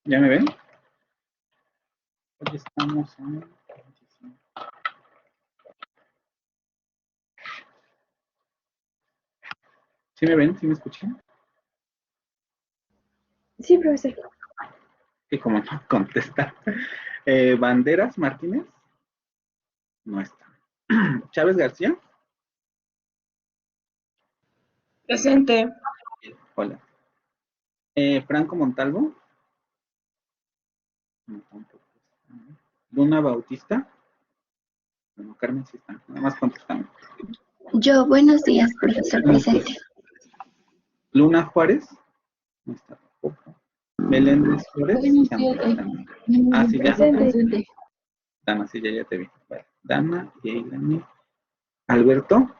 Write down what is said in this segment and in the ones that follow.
¿Ya me ven? Hoy estamos en... ¿Sí me ven? ¿Sí me escuchan? Sí, profesor. Y como no contesta. Banderas Martínez, no está. Chávez García, Presente. hola. Franco Montalvo, no, tampoco está. Luna Bautista, bueno, Carmen sí está, nada más contestando. Yo, buenos días, profesor presente. Luna Juárez, no está tampoco. Meléndez Flores, Buenos días, tampoco está. Ah, sí, ya. presente. Dana, sí, ya te vi. Vale. Dana y Ailani. Alberto,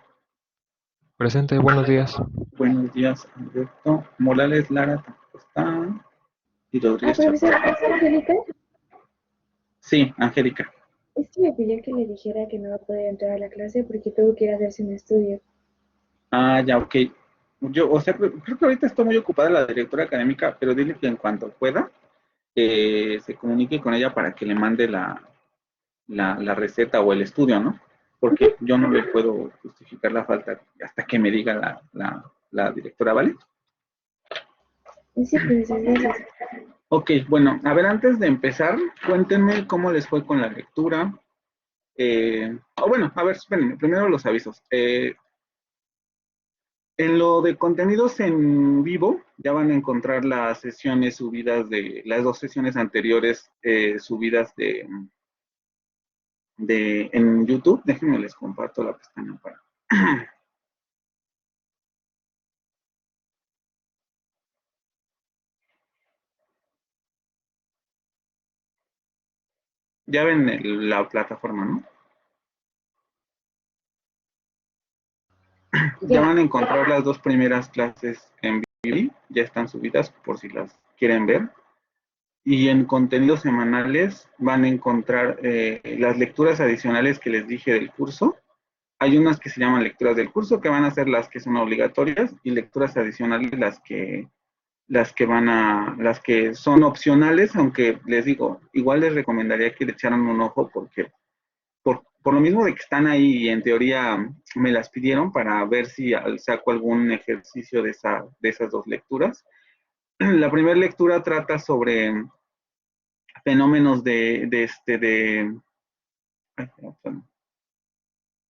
Presente, buenos días. buenos días, Alberto. Morales Lara tampoco está. Y Rodríguez Profesor, Chávez. ¿es Angélica? Sí, Angélica. Es que me pidió que le dijera que no va a poder entrar a la clase porque tuvo que ir a hacerse un estudio. Ah, ya, ok. Yo, o sea, creo que ahorita está muy ocupada la directora académica, pero dile que en cuanto pueda, se comunique con ella para que le mande la receta o el estudio, ¿no? Porque yo no le puedo justificar la falta hasta que me diga la directora, ¿vale? Sí, profesor, gracias. Ok, bueno, a ver, antes de empezar, cuéntenme cómo les fue con la lectura. Bueno, a ver, espérenme, primero los avisos. En lo de contenidos en vivo, ya van a encontrar las sesiones subidas de las dos sesiones anteriores subidas en YouTube. Déjenme les comparto la pestaña para. Ya ven la plataforma, ¿no? Ya van a encontrar las dos primeras clases en vivo, ya están subidas por si las quieren ver. Y en contenidos semanales van a encontrar las lecturas adicionales que les dije del curso. Hay unas que se llaman lecturas del curso, que van a ser las que son obligatorias, y lecturas adicionales las que son opcionales, aunque les digo, igual les recomendaría que le echaran un ojo porque por lo mismo de que están ahí y en teoría me las pidieron para ver si saco algún ejercicio de esas dos lecturas. La primera lectura trata sobre fenómenos ay,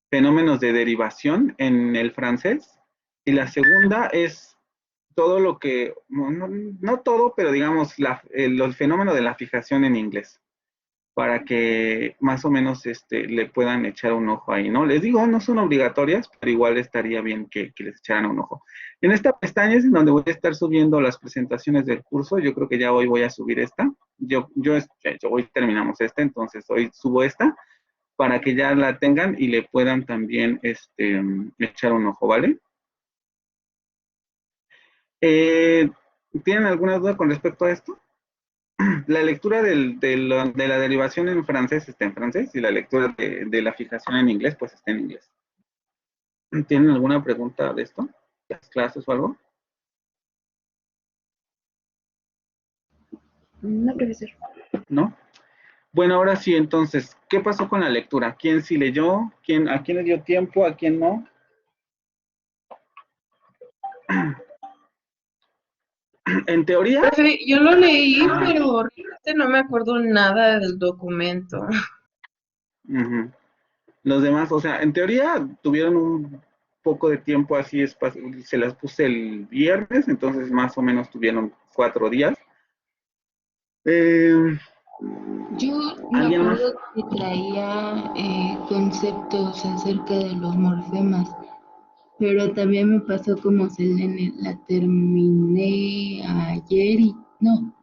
fenómenos de derivación en el francés, y la segunda es todo lo que, no todo, pero digamos el fenómeno de la fijación en inglés, para que más o menos le puedan echar un ojo ahí, ¿no? Les digo, no son obligatorias, pero igual estaría bien que les echaran un ojo. En esta pestaña es en donde voy a estar subiendo las presentaciones del curso. Yo creo que ya hoy voy a subir esta. Hoy terminamos esta, entonces hoy subo esta para que ya la tengan y le puedan también echar un ojo, ¿vale? Eh, ¿Tienen alguna duda con respecto a esto? La lectura de la derivación en francés está en francés y la lectura de la fijación en inglés pues está en inglés. ¿Tienen alguna pregunta de esto? ¿Las clases o algo? No, profesor. ¿No? Bueno, ahora sí, entonces, ¿qué pasó con la lectura? ¿Quién sí leyó? ¿A quién le dio tiempo? ¿A quién no? En teoría, Profe, yo lo leí, pero realmente no me acuerdo nada del documento. los demás, o sea, en teoría tuvieron un poco de tiempo así, se las puse el viernes, entonces más o menos tuvieron 4 días. Yo me ¿Alguien más? acuerdo que traía conceptos acerca de los morfemas, pero también me pasó como Selene, la terminé ayer y no,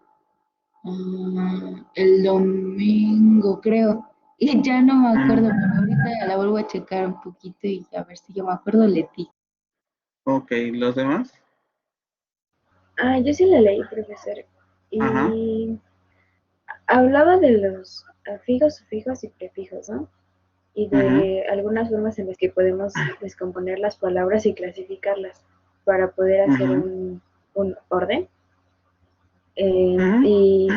el domingo creo, y ya no me acuerdo, pero ahorita la vuelvo a checar un poquito y a ver si yo me acuerdo, Leti. Ok, ¿los demás? Yo sí la leí, profesor. Ajá. Y hablaba de los fijos, sufijos y prefijos, ¿no? Y Uh-huh, de algunas formas en las que podemos descomponer las palabras y clasificarlas para poder hacer uh-huh, un orden. uh-huh. Y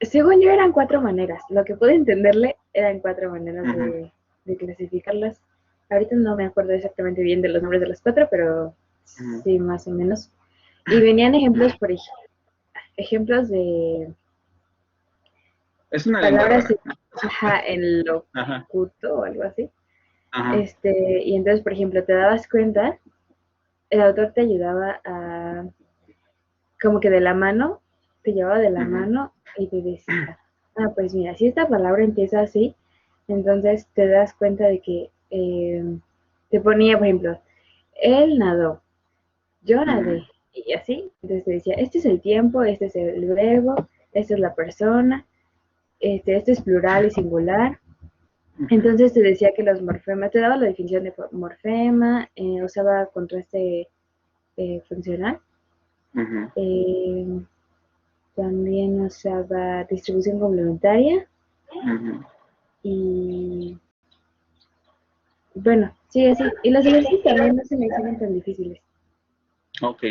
Según yo eran 4 maneras. Lo que pude entenderle eran 4 maneras Ujú, de clasificarlas. Ahorita no me acuerdo exactamente bien de los nombres de las 4, pero ujú. sí, más o menos. Y venían ejemplos, ejemplos de Es una lengua palabras rara. en Ajá, locuto o algo así. ajá. Y entonces, por ejemplo, te dabas cuenta, el autor te ayudaba como que de la mano, te llevaba de la Ujú, mano y te decía, pues mira, si esta palabra empieza así, entonces te das cuenta de que te ponía, por ejemplo, él nadó, yo ujú, nadé, y así, entonces te decía, este es el tiempo, este es el verbo, esta es la persona, este es plural y singular. ujú, Entonces te decía que los morfemas, te daba la definición de morfema, usaba contraste funcional, ujú, eh, también usaba distribución complementaria ujú. y bueno, sí, así. Y los ejercicios también no se me hicieron tan difíciles. Ok.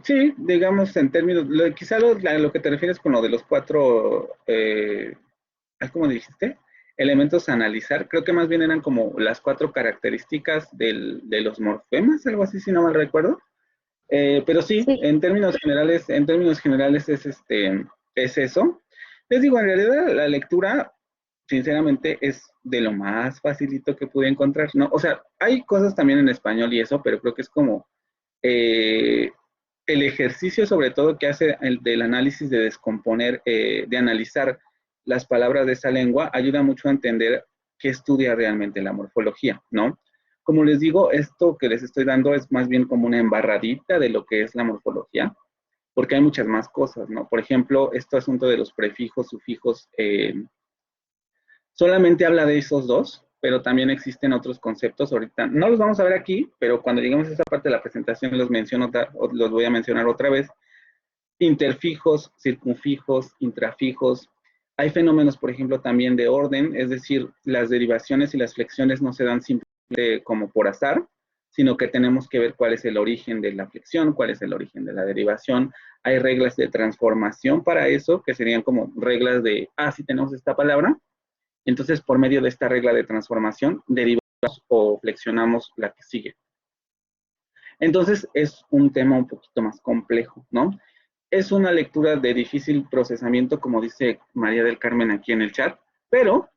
Sí, digamos en términos, quizá lo que te refieres con lo de los cuatro, ¿cómo dijiste? Elementos a analizar, creo que más bien eran como las 4 características de los morfemas, algo así, si no mal recuerdo. Pero sí, Sí, en términos generales es eso. Les digo, en realidad la lectura, sinceramente, es de lo más facilito que pude encontrar, ¿no? O sea, hay cosas también en español y eso, pero creo que es como eh, el ejercicio sobre todo que hace el del análisis de descomponer, de analizar las palabras de esa lengua, ayuda mucho a entender qué estudia realmente la morfología, ¿no? Como les digo, esto que les estoy dando es más bien como una embarradita de lo que es la morfología, porque hay muchas más cosas, ¿no? Por ejemplo, este asunto de los prefijos, sufijos, solamente habla de esos dos, pero también existen otros conceptos ahorita. No los vamos a ver aquí, pero cuando lleguemos a esa parte de la presentación los voy a mencionar otra vez. Interfijos, circunfijos, intrafijos. Hay fenómenos, por ejemplo, también de orden, es decir, las derivaciones y las flexiones no se dan simplemente como por azar, sino que tenemos que ver cuál es el origen de la flexión, cuál es el origen de la derivación. Hay reglas de transformación para eso, que serían como reglas de, si tenemos esta palabra, entonces, por medio de esta regla de transformación, derivamos o flexionamos la que sigue. Entonces, es un tema un poquito más complejo, ¿no? Es una lectura de difícil procesamiento, como dice María del Carmen aquí en el chat, pero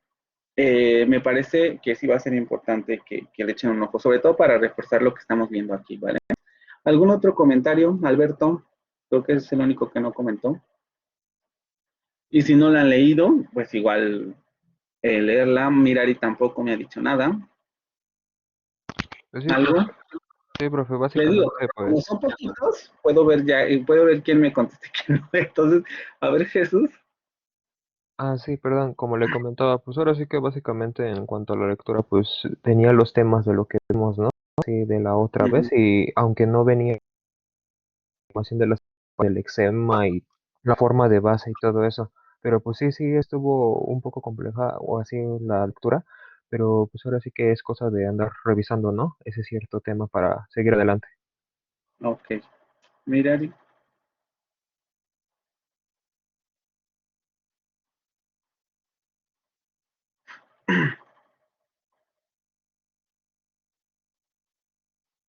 me parece que sí va a ser importante que le echen un ojo, sobre todo para reforzar lo que estamos viendo aquí, ¿vale? ¿Algún otro comentario, Alberto? Creo que es el único que no comentó. Y si no la han leído, pues igual leerla. Mirari tampoco me ha dicho nada. Pues sí, ¿Algo? profe, sí, profe, Le digo, básicamente, como pues, son poquitos, puedo ver ya, puedo ver quién me contesta y quién no. Entonces, a ver, Jesús. sí, perdón, como le comentaba, pues ahora sí que básicamente en cuanto a la lectura, pues tenía los temas de lo que vimos, ¿no? Sí, de la otra vez, Ujú. y aunque no venía información de del eczema y la forma de base y todo eso, pero pues sí, sí estuvo un poco compleja o así la lectura, pero pues ahora sí que es cosa de andar revisando, ¿no? Ese cierto tema para seguir adelante. Ok. Mirari.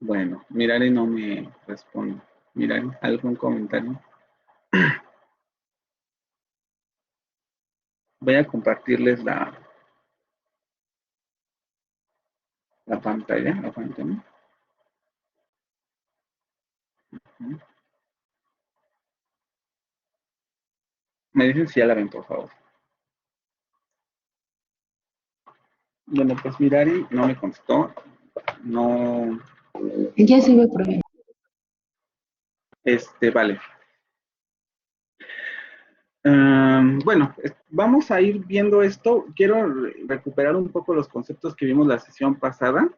Bueno, Mirari no me responde. Mirari, ¿algún comentario? Voy a compartirles la pantalla. Aguántenme. Me dicen si ya la ven, por favor. Bueno, pues Mirari no me contestó. No, Ya se ve, profe. vale. Bueno, vamos a ir viendo esto. Quiero recuperar un poco los conceptos que vimos la sesión pasada.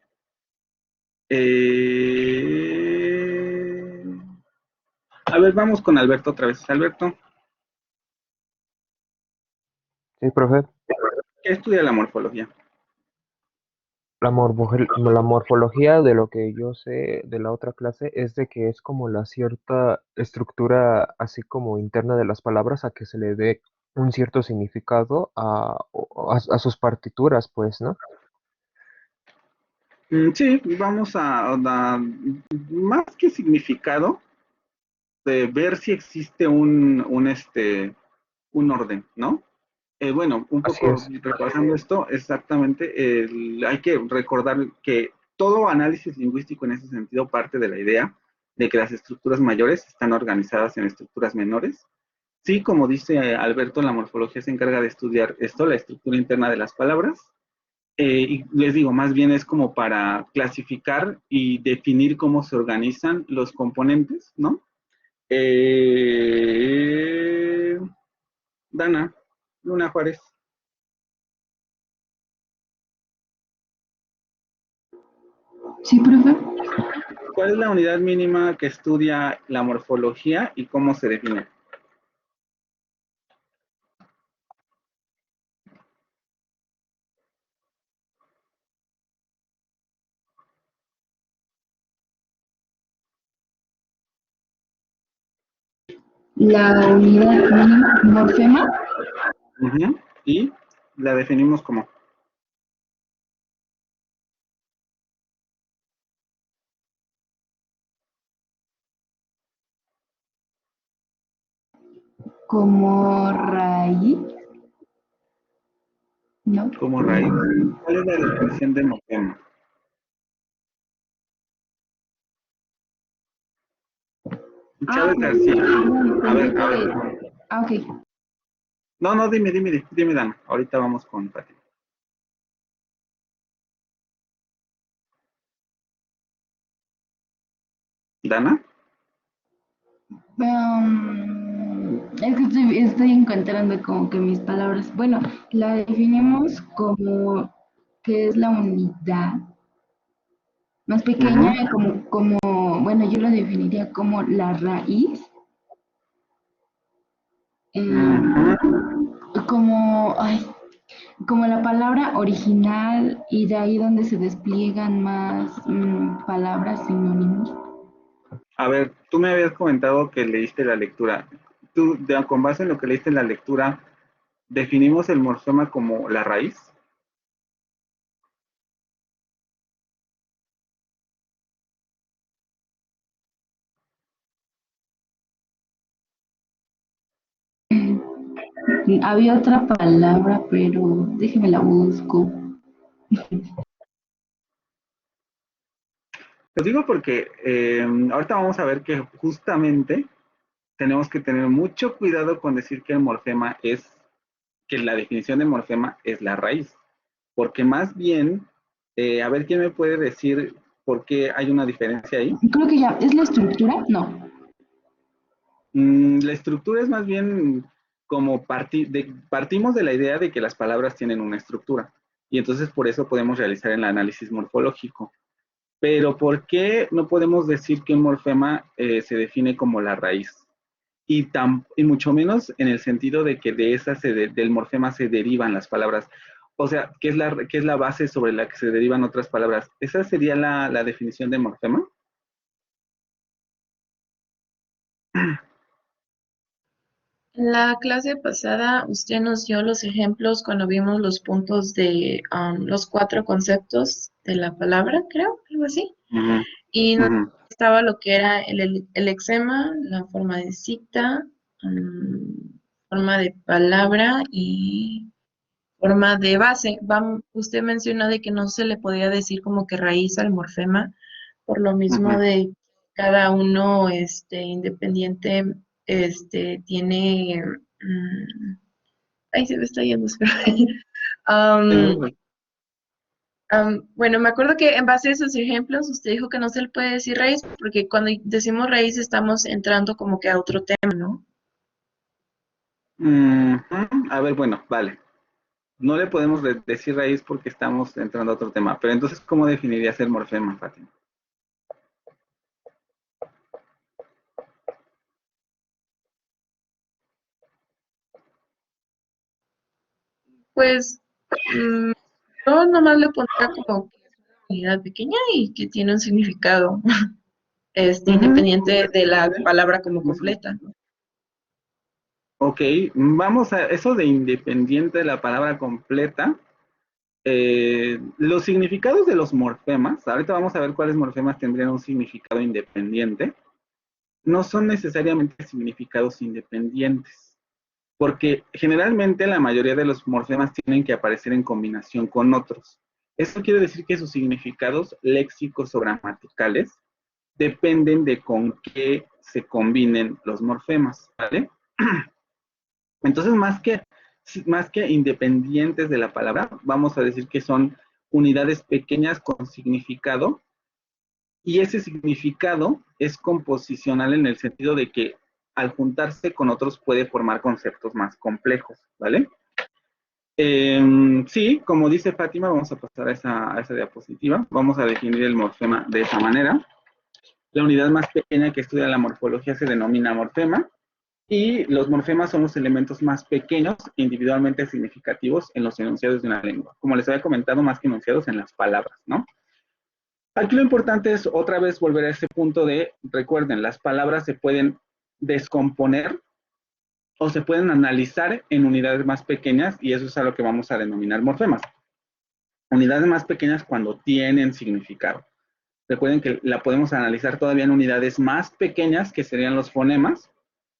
Eh, a ver, vamos con Alberto otra vez. Alberto, Sí, profe. ¿qué estudia la morfología? La morfología de lo que yo sé de la otra clase es de que es como la cierta estructura así como interna de las palabras a que se le dé un cierto significado a sus partituras, pues, ¿no? Sí, vamos más que significado, de ver si existe un orden, ¿no? Bueno, un Así poco es. repasando esto, exactamente, hay que recordar que todo análisis lingüístico en ese sentido parte de la idea de que las estructuras mayores están organizadas en estructuras menores. Sí, como dice Alberto, la morfología se encarga de estudiar esto, la estructura interna de las palabras. Y les digo, más bien es como para clasificar y definir cómo se organizan los componentes, ¿no? Eh, Dana, Luna Juárez. Sí, profe. ¿Cuál es la unidad mínima que estudia la morfología y cómo se define? La unidad mínima, morfema, Ujú. Y la definimos como. como raíz, ¿no? Como raíz. ¿Cuál es la definición de morfema? Ah, Chávez García. perdón, A pensé ver, que... Ah, ok. no, dime, Dana. Ahorita vamos con Pati. ¿Dana? Es que estoy encontrando como que mis palabras. Bueno, la definimos como que es la unidad más pequeña, Ujú, bueno, yo la definiría como la raíz, ujú. eh, ay, como la palabra original y de ahí donde se despliegan más palabras sinónimos. A ver, tú me habías comentado que leíste la lectura. Tú, con base en lo que leíste en la lectura, ¿definimos el morfema como la raíz? Había otra palabra, pero déjeme la busco. Lo digo porque ahorita vamos a ver que justamente tenemos que tener mucho cuidado con decir que el morfema que la definición de morfema es la raíz, porque más bien, a ver quién me puede decir por qué hay una diferencia ahí. Creo que ya, ¿es la estructura? No. La estructura es más bien como partimos de la idea de que las palabras tienen una estructura y entonces por eso podemos realizar el análisis morfológico. Pero ¿por qué no podemos decir que un morfema se define como la raíz? Y mucho menos en el sentido de que del morfema se derivan las palabras. O sea, ¿qué es la base sobre la que se derivan otras palabras? ¿Esa sería la definición de morfema? En la clase pasada usted nos dio los ejemplos cuando vimos los puntos de los 4 conceptos de la palabra, creo, algo así. Ujú, Y nos ujú. estaba lo que era el exema, la forma de cita, forma de palabra y forma de base. Usted mencionó de que no se le podía decir como que raíz al morfema, por lo mismo Ujú. de cada uno independiente tiene ahí se me está yendo, espera. Am, bueno, me acuerdo que en base a esos ejemplos usted dijo que no se le puede decir raíz porque cuando decimos raíz estamos entrando como que a otro tema, ¿no? A ver, bueno, vale. No le podemos decir raíz porque estamos entrando a otro tema. Pero entonces, ¿cómo definirías el morfema, Fátima? Pues yo nomás le pondría como que es una unidad pequeña y que tiene un significado Ujú. independiente de la palabra como completa. Ok, vamos a eso de independiente, la palabra completa. Los significados de los morfemas, ahorita vamos a ver cuáles morfemas tendrían un significado independiente, no son necesariamente significados independientes, porque generalmente la mayoría de los morfemas tienen que aparecer en combinación con otros. Esto quiere decir que sus significados léxicos o gramaticales dependen de con qué se combinen los morfemas, ¿vale? Entonces, más que independientes de la palabra, vamos a decir que son unidades pequeñas con significado, y ese significado es composicional en el sentido de que al juntarse con otros puede formar conceptos más complejos, ¿vale? Sí, como dice Fátima, vamos a pasar a esa diapositiva. Vamos a definir el morfema de esa manera. La unidad más pequeña que estudia la morfología se denomina morfema, y los morfemas son los elementos más pequeños individualmente significativos en los enunciados de una lengua. Como les había comentado, más que enunciados en las palabras, ¿no? Aquí lo importante es otra vez volver a ese punto de, recuerden, las palabras se pueden descomponer o se pueden analizar en unidades más pequeñas, y eso es a lo que vamos a denominar morfemas. Unidades más pequeñas cuando tienen significado. Recuerden que la podemos analizar todavía en unidades más pequeñas, que serían los fonemas,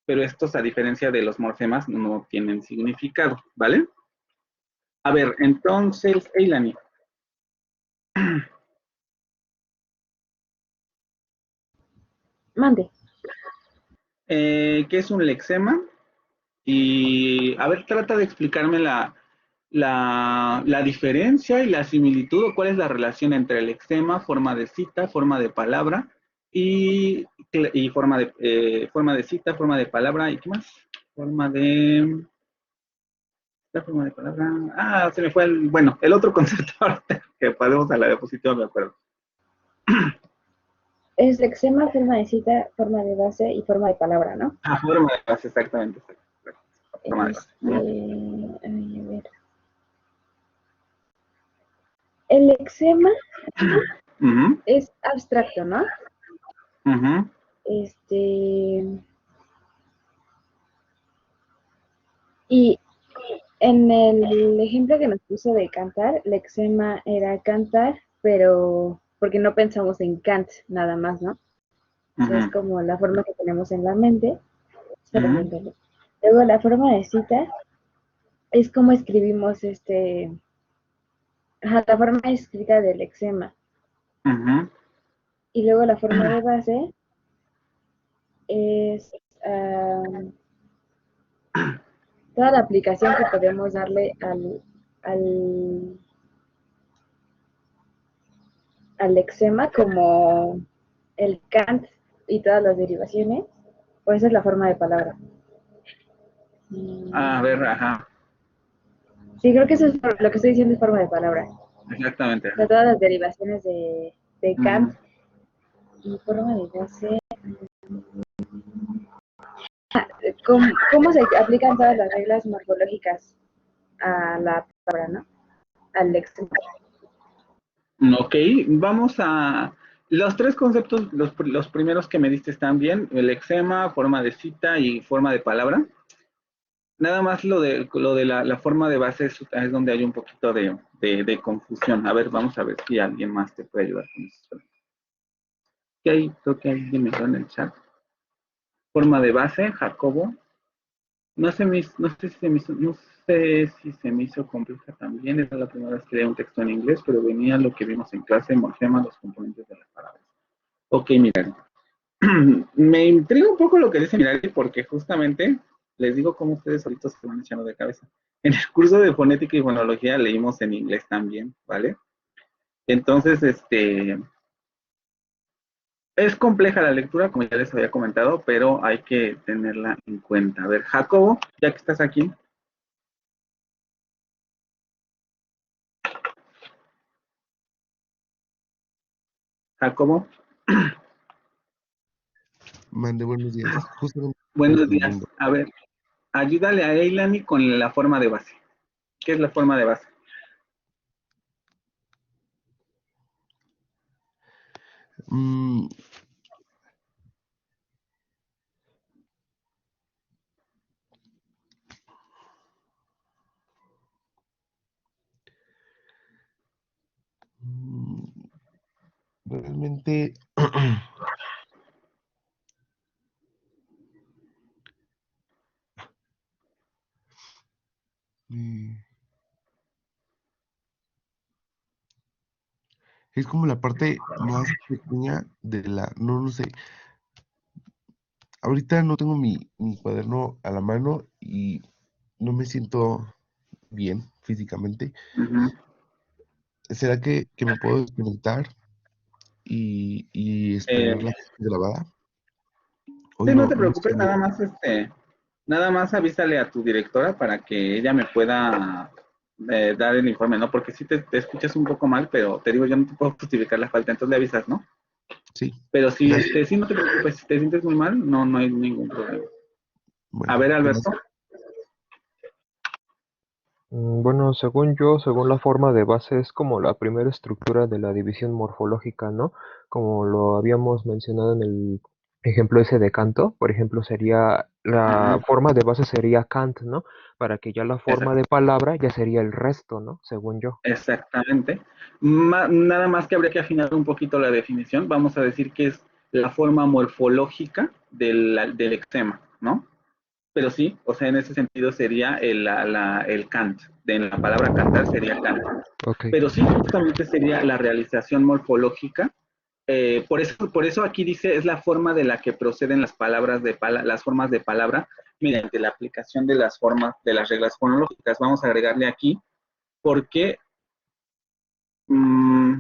pero estos, a diferencia de los morfemas, no tienen significado, ¿vale? A ver, entonces, Eilani, Mande. ¿qué es un lexema? Y, a ver, trata de explicarme la diferencia y la similitud, o cuál es la relación entre el lexema, forma de cita, forma de palabra, y forma de cita, forma de palabra, ¿y qué más? La forma de palabra. Ah, se me fue bueno, el otro concepto ahorita que pasemos a la diapositiva, me acuerdo. Es lexema, forma de cita, forma de base y forma de palabra, ¿no? Ah, forma de base, exactamente. Forma de base. A ver. El lexema Ujú, es abstracto, ¿no? ujú, Este, y en el ejemplo que nos puso de cantar, lexema era cantar, pero porque no pensamos en Kant nada más, ¿no? O sea, es ujú, como la forma que tenemos en la mente. Espera, ujú, luego la forma de cita es como escribimos la forma escrita del lexema. ujú. Y luego la forma de base es um, toda la aplicación que podemos darle al, al lexema, como el Kant y todas las derivaciones, pues esa es la forma de palabra. A ver, ajá, Sí, creo que eso es lo que estoy diciendo, es forma de palabra. exactamente, O sea, ajá. todas las derivaciones de Ujú. Kant y forma de base. ¿Cómo se aplican todas las reglas morfológicas a la palabra, ¿no? Al lexema. Ok, vamos a... Los tres conceptos, los primeros que me diste están bien, el lexema, forma de cita y forma de palabra. Nada más lo de la forma de base es donde hay un poquito de confusión. A ver, vamos a ver si alguien más te puede ayudar con eso. ¿Qué hay? Creo que alguien me dio en el chat. Forma de base, Jacobo. No sé si se me hizo compleja también. Era la primera vez que leía un texto en inglés, pero venía lo que vimos en clase, morfema, los componentes de las palabras. Ok, mira. Me intriga un poco lo que dice Mirari, porque justamente les digo cómo ustedes solitos se van echando de cabeza. En el curso de fonética y fonología leímos en inglés también, ¿vale? Entonces, es compleja la lectura, como ya les había comentado, pero hay que tenerla en cuenta. A ver, Jacobo, ya que estás aquí. Jacobo, Mande, buenos días. Justamente estoy buenos días. aprendiendo. A ver, ayúdale a Eilani con la forma de base. ¿Qué es la forma de base? Mm, realmente mm, es como la parte más pequeña de la, no, no sé, ahorita no tengo mi cuaderno a la mano y no me siento bien físicamente. Ujú. ¿Será que me puedo desconectar y Eh, esperar la clase grabada? Hoy sí, no no, te no preocupes, estoy. nada más avísale a tu directora para que ella me pueda dar el informe, ¿no? Porque sí te escuchas un poco mal, pero te digo, yo no te puedo justificar la falta, entonces le avisas, ¿no? Sí, Pero si, gracias. sí, no te preocupes, si te sientes muy mal, no hay ningún problema. A Bueno, ver, Alberto. gracias. Bueno, según yo, según la forma de base, es como la primera estructura de la división morfológica, ¿no? Como lo habíamos mencionado en el ejemplo ese de Canto, por ejemplo, sería la Ujú, forma de base sería Kant, ¿no? Para que ya la forma exacto. de palabra ya sería el resto, ¿no? Según yo. Exactamente. Nada más que habría que afinar un poquito la definición. Vamos a decir que es la forma morfológica del eczema, ¿no? Pero sí, o sea, en ese sentido sería el Kant. En la palabra cantar sería Kant. Ok. Pero sí, justamente sería la realización morfológica. Por eso aquí dice es la forma de la que proceden las palabras las formas de palabra mediante la aplicación de las formas de las reglas fonológicas. Vamos a agregarle aquí porque mm,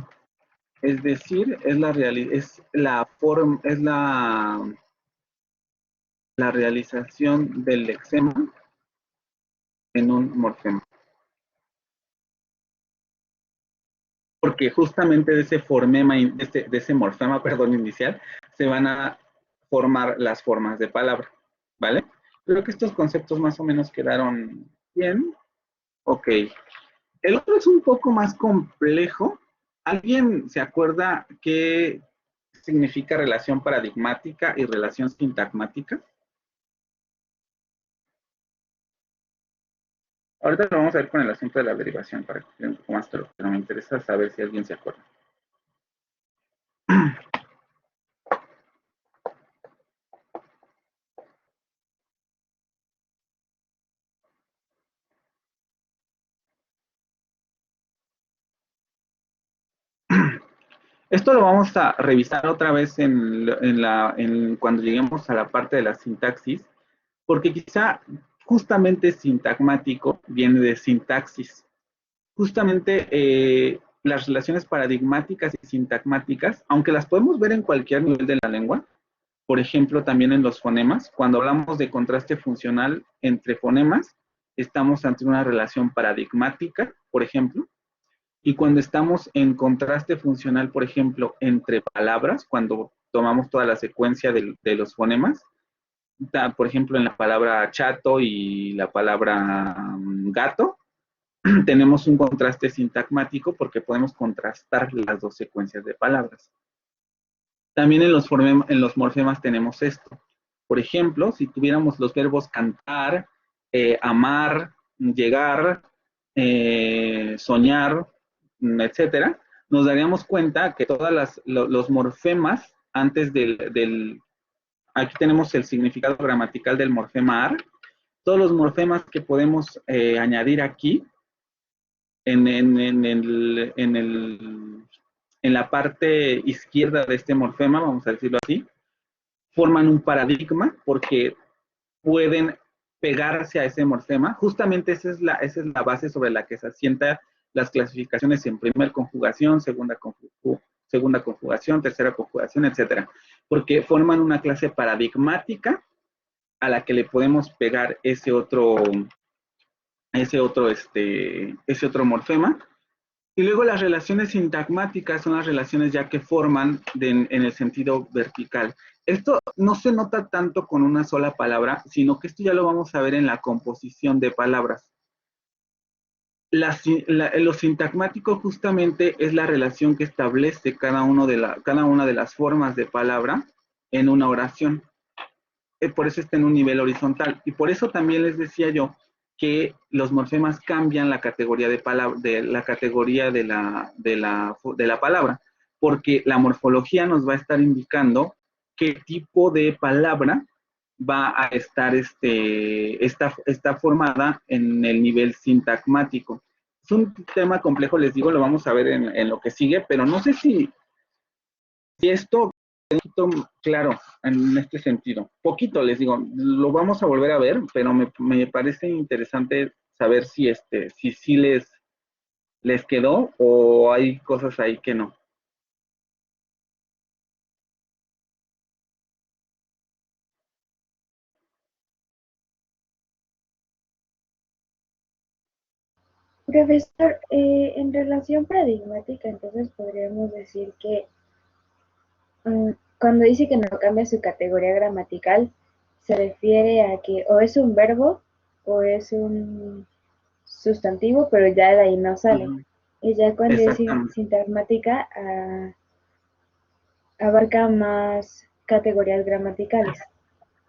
es decir, es la forma, es la realización del lexema en un morfema. Porque justamente de ese formema, de ese morfema, perdón, inicial, se van a formar las formas de palabra, ¿vale? Creo que estos conceptos más o menos quedaron bien. Ok. El otro es un poco más complejo. ¿Alguien se acuerda qué significa relación paradigmática y relación sintagmática? Ahorita lo vamos a ver con el asunto de la derivación para que quede un poco más claro, pero me interesa saber si alguien se acuerda. Esto lo vamos a revisar otra vez cuando lleguemos a la parte de la sintaxis, porque quizá justamente sintagmático viene de sintaxis. Justamente las relaciones paradigmáticas y sintagmáticas, aunque las podemos ver en cualquier nivel de la lengua, por ejemplo, también en los fonemas, cuando hablamos de contraste funcional entre fonemas, estamos ante una relación paradigmática, por ejemplo, y cuando estamos en contraste funcional, por ejemplo, entre palabras, cuando tomamos toda la secuencia de los fonemas, por ejemplo, en la palabra chato y la palabra gato, tenemos un contraste sintagmático porque podemos contrastar las dos secuencias de palabras. También en los morfemas tenemos esto. Por ejemplo, si tuviéramos los verbos cantar, amar, llegar, soñar, etcétera, nos daríamos cuenta que todos los morfemas antes aquí tenemos el significado gramatical del morfema ar, todos los morfemas que podemos añadir aquí en la parte izquierda de este morfema, vamos a decirlo así, forman un paradigma porque pueden pegarse a ese morfema. Justamente esa es la base sobre la que se asientan las clasificaciones en primer conjugación, segunda conjugación, tercera conjugación, etcétera. Porque forman una clase paradigmática a la que le podemos pegar ese otro morfema. Y luego las relaciones sintagmáticas son las relaciones ya que forman en el sentido vertical. Esto no se nota tanto con una sola palabra, sino que esto ya lo vamos a ver en la composición de palabras. Lo sintagmático justamente es la relación que establece cada una de las formas de palabra en una oración. Por eso está en un nivel horizontal. Y por eso también les decía yo que los morfemas cambian la categoría de palabra, de la categoría de la palabra. porque la morfología nos va a estar indicando qué tipo de palabra va a estar está formada en el nivel sintagmático. Es un tema complejo, les digo, lo vamos a ver en lo que sigue, pero no sé si esto claro en este sentido. Poquito, les digo, lo vamos a volver a ver, pero me parece interesante saber si les quedó o hay cosas ahí que no. Profesor, en relación paradigmática, entonces podríamos decir que cuando dice que no cambia su categoría gramatical, se refiere a que o es un verbo o es un sustantivo, pero ya de ahí no sale. Y ya cuando es Exactamente. sintagmática, abarca más categorías gramaticales.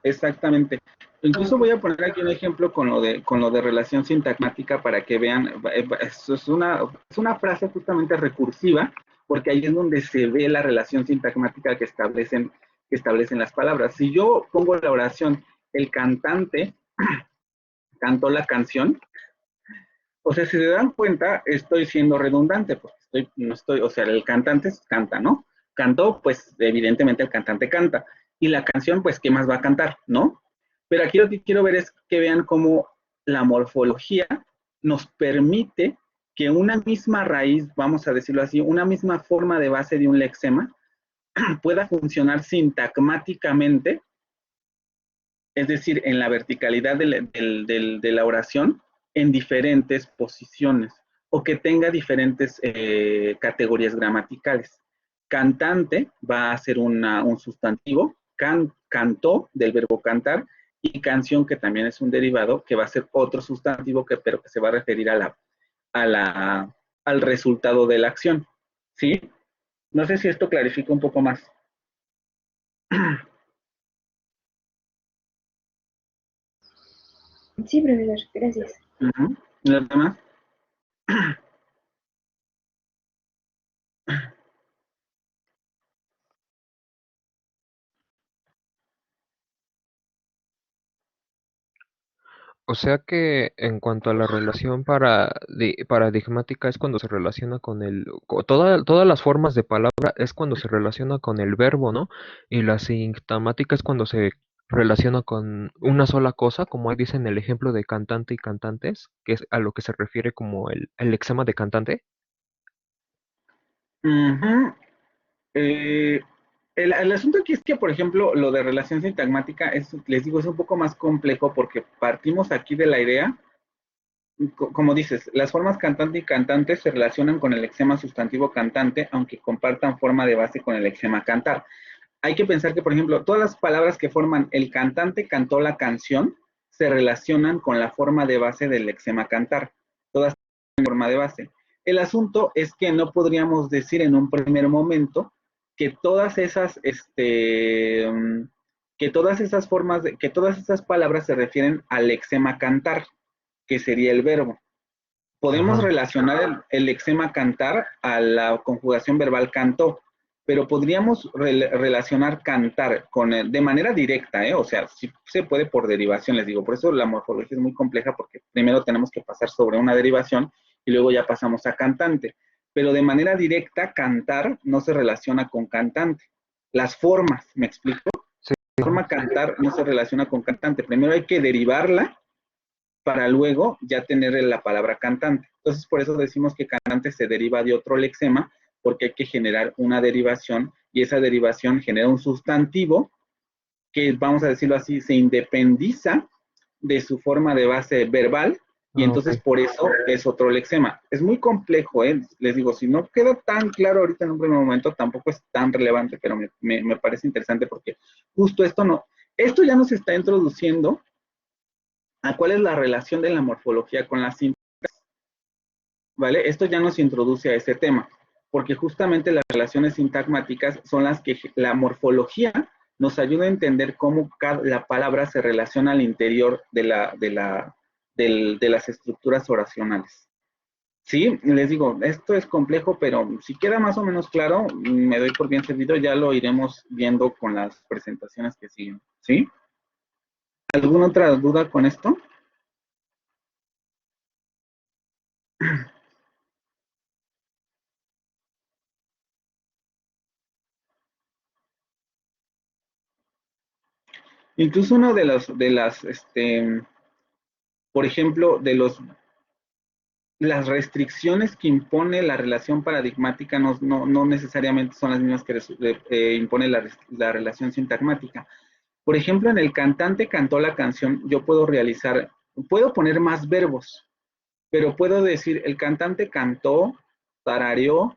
Exactamente. Incluso Ok. voy a poner aquí un ejemplo con lo de relación sintagmática para que vean, es una frase justamente recursiva, porque ahí es donde se ve la relación sintagmática que establecen las palabras. Si yo pongo la oración, el cantante cantó la canción, o sea, si se dan cuenta, estoy siendo redundante, porque no estoy, o sea, el cantante canta, ¿no? Cantó, pues evidentemente el cantante canta. Y la canción, pues, ¿qué más va a cantar, no? Pero aquí lo que quiero ver es que vean cómo la morfología nos permite que una misma raíz, vamos a decirlo así, una misma forma de base de un lexema pueda funcionar sintagmáticamente, es decir, en la verticalidad de la oración, en diferentes posiciones, o que tenga diferentes categorías gramaticales. Cantante va a ser un sustantivo, cantó del verbo cantar, y canción, que también es un derivado, que va a ser otro sustantivo, pero que se va a referir a al resultado de la acción. ¿Sí? No sé si esto clarifica un poco más. Sí, profesor, gracias. Uh -huh. ¿Los demás? O sea que en cuanto a la relación paradigmática es cuando se relaciona con todas las formas de palabra es cuando se relaciona con el verbo, ¿no? Y la sintomática es cuando se relaciona con una sola cosa, como ahí dice en el ejemplo de cantante y cantantes, que es a lo que se refiere como el lexema de cantante. Uh -huh. El asunto aquí es que, por ejemplo, lo de relación sintagmática les digo, es un poco más complejo porque partimos aquí de la idea, como dices, las formas cantante y cantante se relacionan con el lexema sustantivo cantante, aunque compartan forma de base con el lexema cantar. Hay que pensar que, por ejemplo, todas las palabras que forman el cantante cantó la canción se relacionan con la forma de base del lexema cantar. Todas tienen forma de base. El asunto es que no podríamos decir en un primer momento que todas esas, que todas esas palabras se refieren al lexema cantar, que sería el verbo. Podemos Ajá. relacionar el lexema cantar a la conjugación verbal cantó, pero podríamos relacionar cantar de manera directa, o sea, sí se puede por derivación, les digo, por eso la morfología es muy compleja, porque primero tenemos que pasar sobre una derivación y luego ya pasamos a cantante, pero de manera directa cantar no se relaciona con cantante. Las formas, ¿me explico? Sí. La forma cantar no se relaciona con cantante, primero hay que derivarla para luego ya tener la palabra cantante. Entonces, por eso decimos que cantante se deriva de otro lexema, porque hay que generar una derivación, y esa derivación genera un sustantivo que, vamos a decirlo así, se independiza de su forma de base verbal, y Ah, entonces ok. por eso es otro lexema. Es muy complejo, les digo, si no queda tan claro ahorita en un primer momento, tampoco es tan relevante, pero me parece interesante porque justo esto ya nos está introduciendo a cuál es la relación de la morfología con la sintaxis, ¿vale? Esto ya nos introduce a ese tema, porque justamente las relaciones sintagmáticas son las que la morfología nos ayuda a entender cómo la palabra se relaciona al interior de las estructuras oracionales. Sí, les digo, esto es complejo, pero si queda más o menos claro, me doy por bien servido, ya lo iremos viendo con las presentaciones que siguen, ¿sí? ¿Alguna otra duda con esto? Incluso uno por ejemplo, las restricciones que impone la relación paradigmática no necesariamente son las mismas que impone la relación sintagmática. Por ejemplo, en el cantante cantó la canción, yo puedo poner más verbos, pero puedo decir, el cantante cantó, tarareó,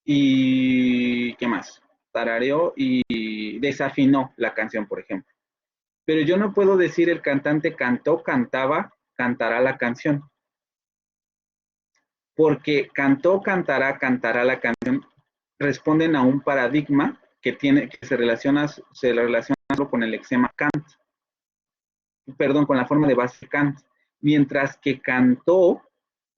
y ¿qué más? Tarareó y desafinó la canción, por ejemplo. Pero yo no puedo decir el cantante cantó, cantaba, cantará la canción. Porque cantó, cantará, cantará la canción responden a un paradigma que se relaciona con el lexema Kant, perdón, con la forma de base Kant, mientras que cantó,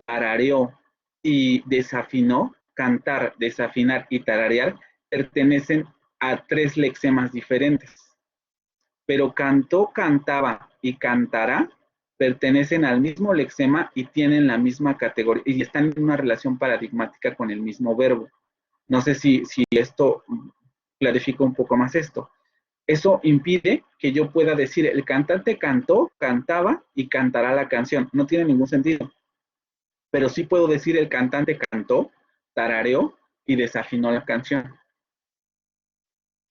tarareó y desafinó, cantar, desafinar y tararear pertenecen a tres lexemas diferentes. Pero cantó, cantaba y cantará pertenecen al mismo lexema y tienen la misma categoría y están en una relación paradigmática con el mismo verbo. No sé si esto clarifica un poco más esto. Eso impide que yo pueda decir el cantante cantó, cantaba y cantará la canción. No tiene ningún sentido. Pero sí puedo decir el cantante cantó, tarareó y desafinó la canción.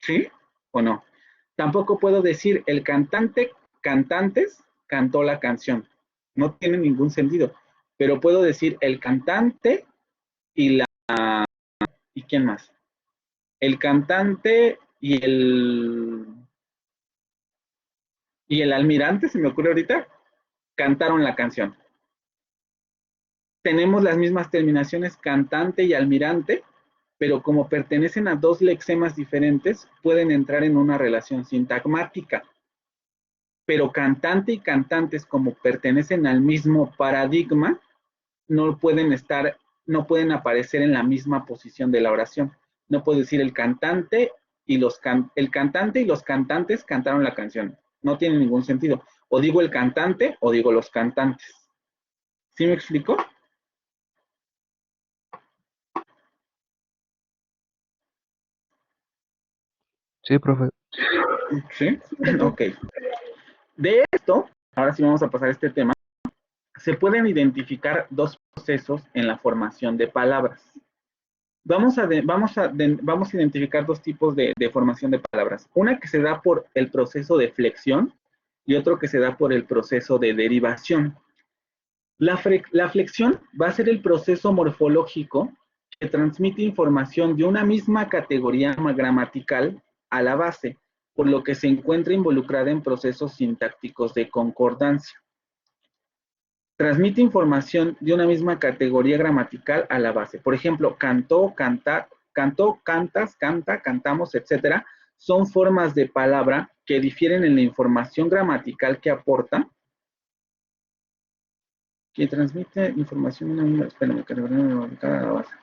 ¿Sí o no? Tampoco puedo decir el cantantes, cantó la canción. No tiene ningún sentido. Pero puedo decir el cantante y ¿y quién más? El cantante y el almirante, se me ocurre ahorita, cantaron la canción. Tenemos las mismas terminaciones cantante y almirante, pero como pertenecen a dos lexemas diferentes, pueden entrar en una relación sintagmática. Pero cantante y cantantes, como pertenecen al mismo paradigma, no pueden aparecer en la misma posición de la oración. No puedo decir el cantante y los cantantes cantaron la canción. No tiene ningún sentido. O digo el cantante o digo los cantantes. ¿Sí me explico? Sí, profe. ¿Sí? Ok. De esto, ahora sí vamos a pasar a este tema. Se pueden identificar dos procesos en la formación de palabras. Vamos a identificar dos tipos de formación de palabras. Una que se da por el proceso de flexión y otro que se da por el proceso de derivación. La flexión va a ser el proceso morfológico que transmite información de una misma categoría gramatical a la base, por lo que se encuentra involucrada en procesos sintácticos de concordancia. Transmite información de una misma categoría gramatical a la base. Por ejemplo, cantó, cantas, canta, cantamos, etcétera, son formas de palabra que difieren en la información gramatical que aportan, que transmite información de una misma, espérame, que gramatical a la base.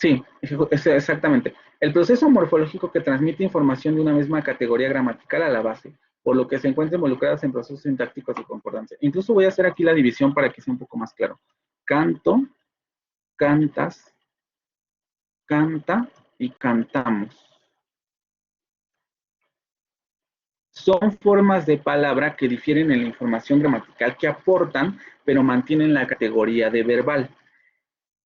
Sí, exactamente. El proceso morfológico que transmite información de una misma categoría gramatical a la base, por lo que se encuentran involucradas en procesos sintácticos de concordancia. Incluso voy a hacer aquí la división para que sea un poco más claro. Canto, cantas, canta y cantamos. Son formas de palabra que difieren en la información gramatical que aportan, pero mantienen la categoría de verbal.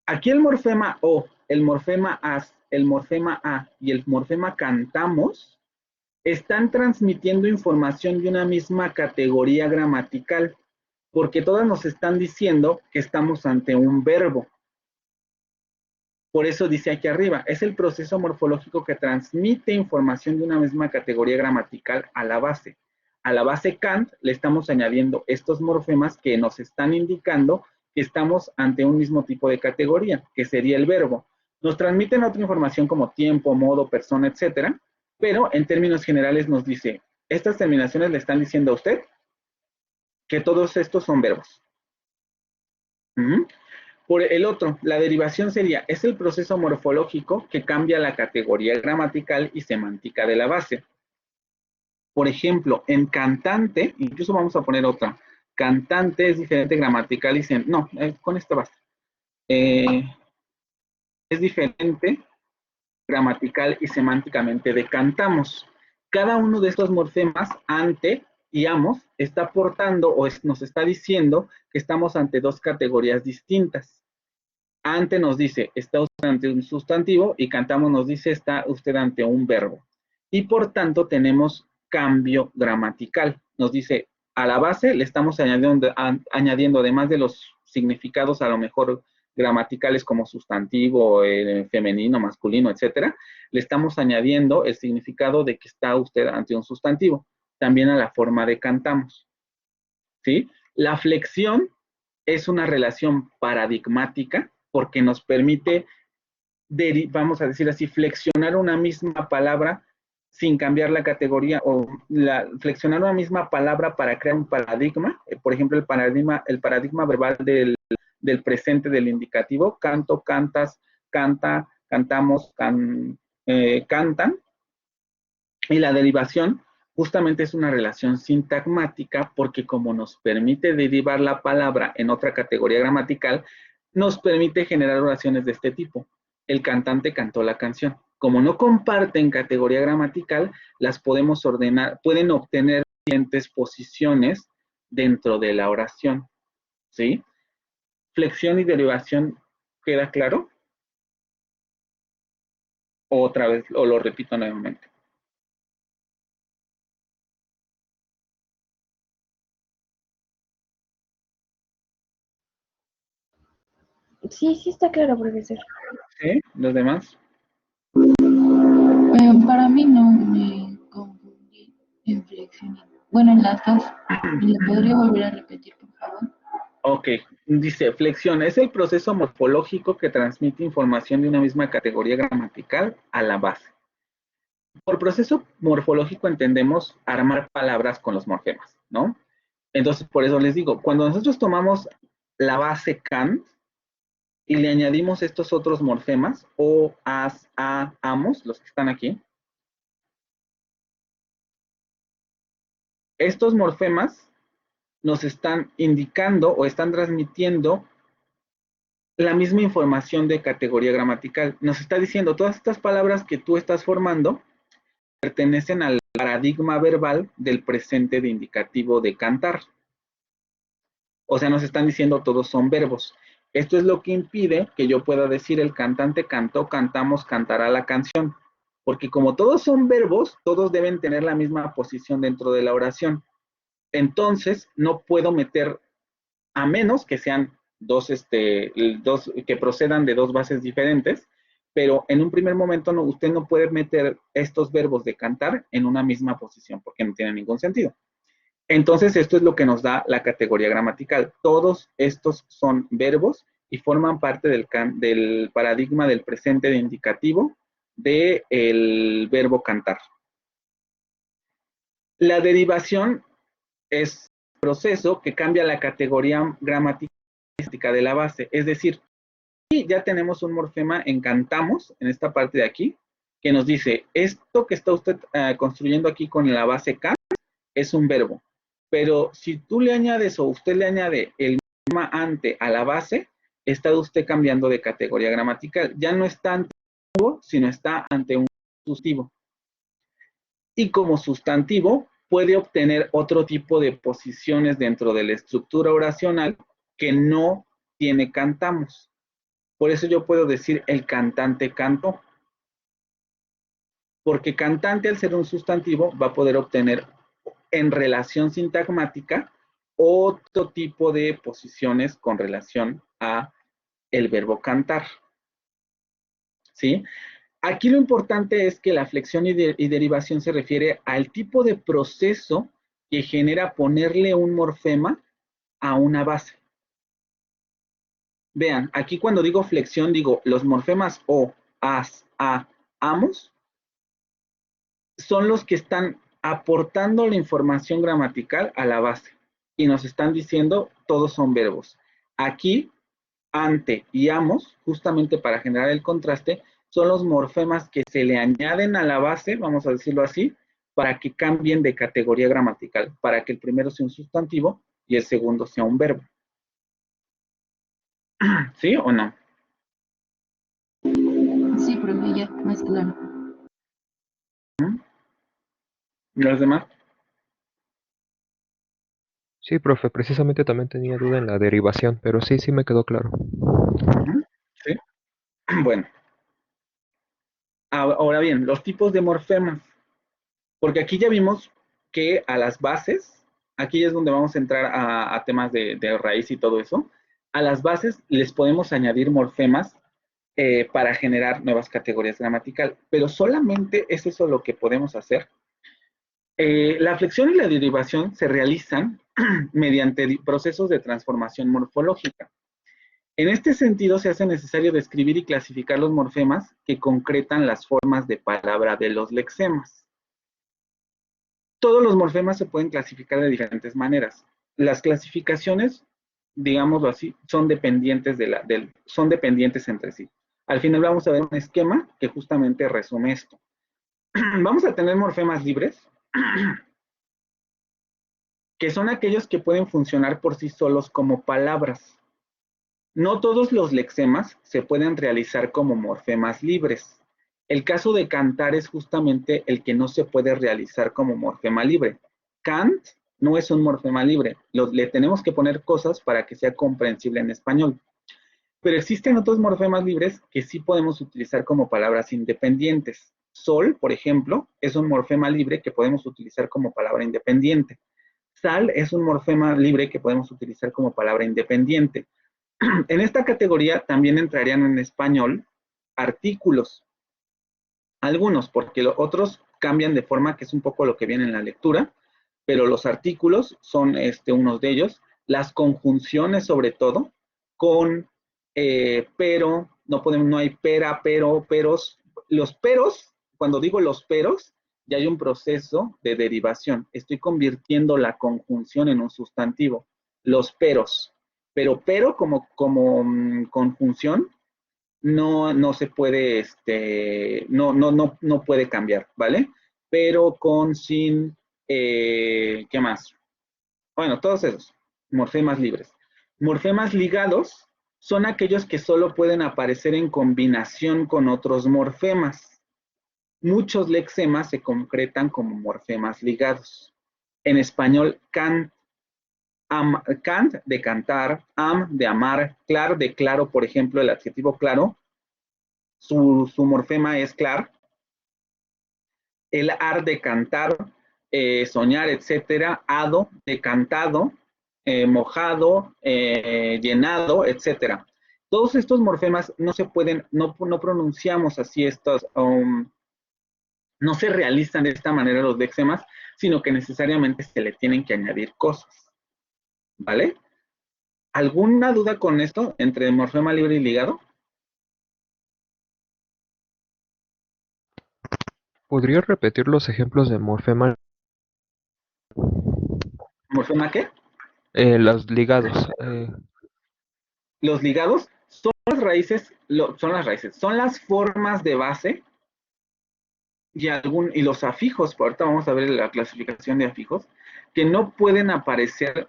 Aquí el morfema O, el morfema AS, el morfema A y el morfema cantamos están transmitiendo información de una misma categoría gramatical, porque todas nos están diciendo que estamos ante un verbo. Por eso dice aquí arriba, es el proceso morfológico que transmite información de una misma categoría gramatical a la base. A la base Kant le estamos añadiendo estos morfemas que nos están indicando que estamos ante un mismo tipo de categoría, que sería el verbo. Nos transmiten otra información como tiempo, modo, persona, etcétera, pero en términos generales nos dice, estas terminaciones le están diciendo a usted que todos estos son verbos. Ujú. Por el otro, la derivación sería, es el proceso morfológico que cambia la categoría gramatical y semántica de la base. Por ejemplo, en cantante, incluso vamos a poner otra, cantante es diferente gramatical y no, con esta basta. Es diferente gramatical y semánticamente de cantamos. Cada uno de estos morfemas, ante y amos, está aportando o nos está diciendo que estamos ante dos categorías distintas. Ante nos dice, está usted ante un sustantivo, y cantamos nos dice, está usted ante un verbo. Y por tanto tenemos cambio gramatical. Nos dice, a la base le estamos añadiendo además de los significados a lo mejor gramaticales como sustantivo, femenino, masculino, etcétera, le estamos añadiendo el significado de que está usted ante un sustantivo. También a la forma de cantamos. ¿Sí? La flexión es una relación paradigmática porque nos permite, vamos a decir así, flexionar una misma palabra sin cambiar la categoría, o flexionar una misma palabra para crear un paradigma. Por ejemplo, el paradigma verbal del presente del indicativo, canto, cantas, canta, cantamos, cantan. Y la derivación justamente es una relación sintagmática porque como nos permite derivar la palabra en otra categoría gramatical, nos permite generar oraciones de este tipo. El cantante cantó la canción. Como no comparten categoría gramatical, las podemos ordenar, pueden obtener diferentes posiciones dentro de la oración. ¿Sí? Flexión y derivación, ¿queda claro? O otra vez, o lo repito nuevamente. Sí, sí está claro, profesor. ¿Sí? ¿Los demás? Para mí no me confundí en flexión. Bueno, en las dos. ¿Me lo podría volver a repetir, por favor? Ok, dice, flexión es el proceso morfológico que transmite información de una misma categoría gramatical a la base. Por proceso morfológico entendemos armar palabras con los morfemas, ¿no? Entonces, por eso les digo, cuando nosotros tomamos la base Kant y le añadimos estos otros morfemas, o, as, a, amos, los que están aquí, estos morfemas nos están indicando o están transmitiendo la misma información de categoría gramatical. Nos está diciendo, todas estas palabras que tú estás formando pertenecen al paradigma verbal del presente de indicativo de cantar. O sea, nos están diciendo todos son verbos. Esto es lo que impide que yo pueda decir el cantante cantó, cantamos, cantará la canción. Porque como todos son verbos, todos deben tener la misma posición dentro de la oración. Entonces, no puedo meter, a menos que sean dos que procedan de dos bases diferentes, pero en un primer momento usted no puede meter estos verbos de cantar en una misma posición porque no tiene ningún sentido. Entonces, esto es lo que nos da la categoría gramatical. Todos estos son verbos y forman parte del paradigma del presente de indicativo del verbo cantar. La derivación es un proceso que cambia la categoría gramatical de la base. Es decir, aquí ya tenemos un morfema en cantamos, en esta parte de aquí, que nos dice, esto que está usted construyendo aquí con la base can es un verbo. Pero si tú le añades o usted le añade el morfema ante a la base, está usted cambiando de categoría gramatical. Ya no está ante un verbo, sino está ante un sustantivo. Y como sustantivo puede obtener otro tipo de posiciones dentro de la estructura oracional que no tiene cantamos. Por eso yo puedo decir el cantante cantó. Porque cantante, al ser un sustantivo, va a poder obtener en relación sintagmática otro tipo de posiciones con relación a el verbo cantar. ¿Sí? Aquí lo importante es que la flexión y derivación se refiere al tipo de proceso que genera ponerle un morfema a una base. Vean, aquí cuando digo flexión, digo los morfemas o, as, a, amos, son los que están aportando la información gramatical a la base y nos están diciendo todos son verbos. Aquí ante y amos, justamente para generar el contraste, son los morfemas que se le añaden a la base, vamos a decirlo así, para que cambien de categoría gramatical, para que el primero sea un sustantivo y el segundo sea un verbo. ¿Sí o no? Sí, profe, ya, más claro. ¿Y los demás? Sí, profe, precisamente también tenía duda en la derivación, pero sí, sí me quedó claro. ¿Sí? Bueno, ahora bien, los tipos de morfemas. Porque aquí ya vimos que a las bases, aquí es donde vamos a entrar a temas de raíz y todo eso, a las bases les podemos añadir morfemas para generar nuevas categorías gramaticales, pero solamente es eso lo que podemos hacer. La flexión y la derivación se realizan mediante procesos de transformación morfológica. En este sentido, se hace necesario describir y clasificar los morfemas que concretan las formas de palabra de los lexemas. Todos los morfemas se pueden clasificar de diferentes maneras. Las clasificaciones, digámoslo así, son dependientes, son dependientes entre sí. Al final vamos a ver un esquema que justamente resume esto. Vamos a tener morfemas libres, que son aquellos que pueden funcionar por sí solos como palabras. No todos los lexemas se pueden realizar como morfemas libres. El caso de cantar es justamente el que no se puede realizar como morfema libre. Cant no es un morfema libre. Le tenemos que poner cosas para que sea comprensible en español. Pero existen otros morfemas libres que sí podemos utilizar como palabras independientes. Sol, por ejemplo, es un morfema libre que podemos utilizar como palabra independiente. Sal es un morfema libre que podemos utilizar como palabra independiente. En esta categoría también entrarían en español artículos, algunos, porque los otros cambian de forma que es un poco lo que viene en la lectura, pero los artículos son unos de ellos, las conjunciones sobre todo, con, pero, no hay pera, pero, peros, los peros, cuando digo los peros, ya hay un proceso de derivación, estoy convirtiendo la conjunción en un sustantivo, los peros, pero como conjunción no se puede, no puede cambiar, ¿vale? Pero con, sin, ¿qué más? Bueno, todos esos, morfemas libres. Morfemas ligados son aquellos que solo pueden aparecer en combinación con otros morfemas. Muchos lexemas se concretan como morfemas ligados. En español, cant de cantar, am de amar, clar de claro, por ejemplo, el adjetivo claro, su morfema es clar, el ar de cantar, soñar, etcétera, ado de cantado, mojado, llenado, etcétera. Todos estos morfemas no se pueden, no pronunciamos así estos, no se realizan de esta manera los lexemas, sino que necesariamente se le tienen que añadir cosas, ¿vale? ¿Alguna duda con esto entre morfema libre y ligado? ¿Podría repetir los ejemplos de morfema? ¿Morfema qué? Los ligados. Los ligados son las raíces, son las formas de base y los afijos, ahorita vamos a ver la clasificación de afijos, que no pueden aparecer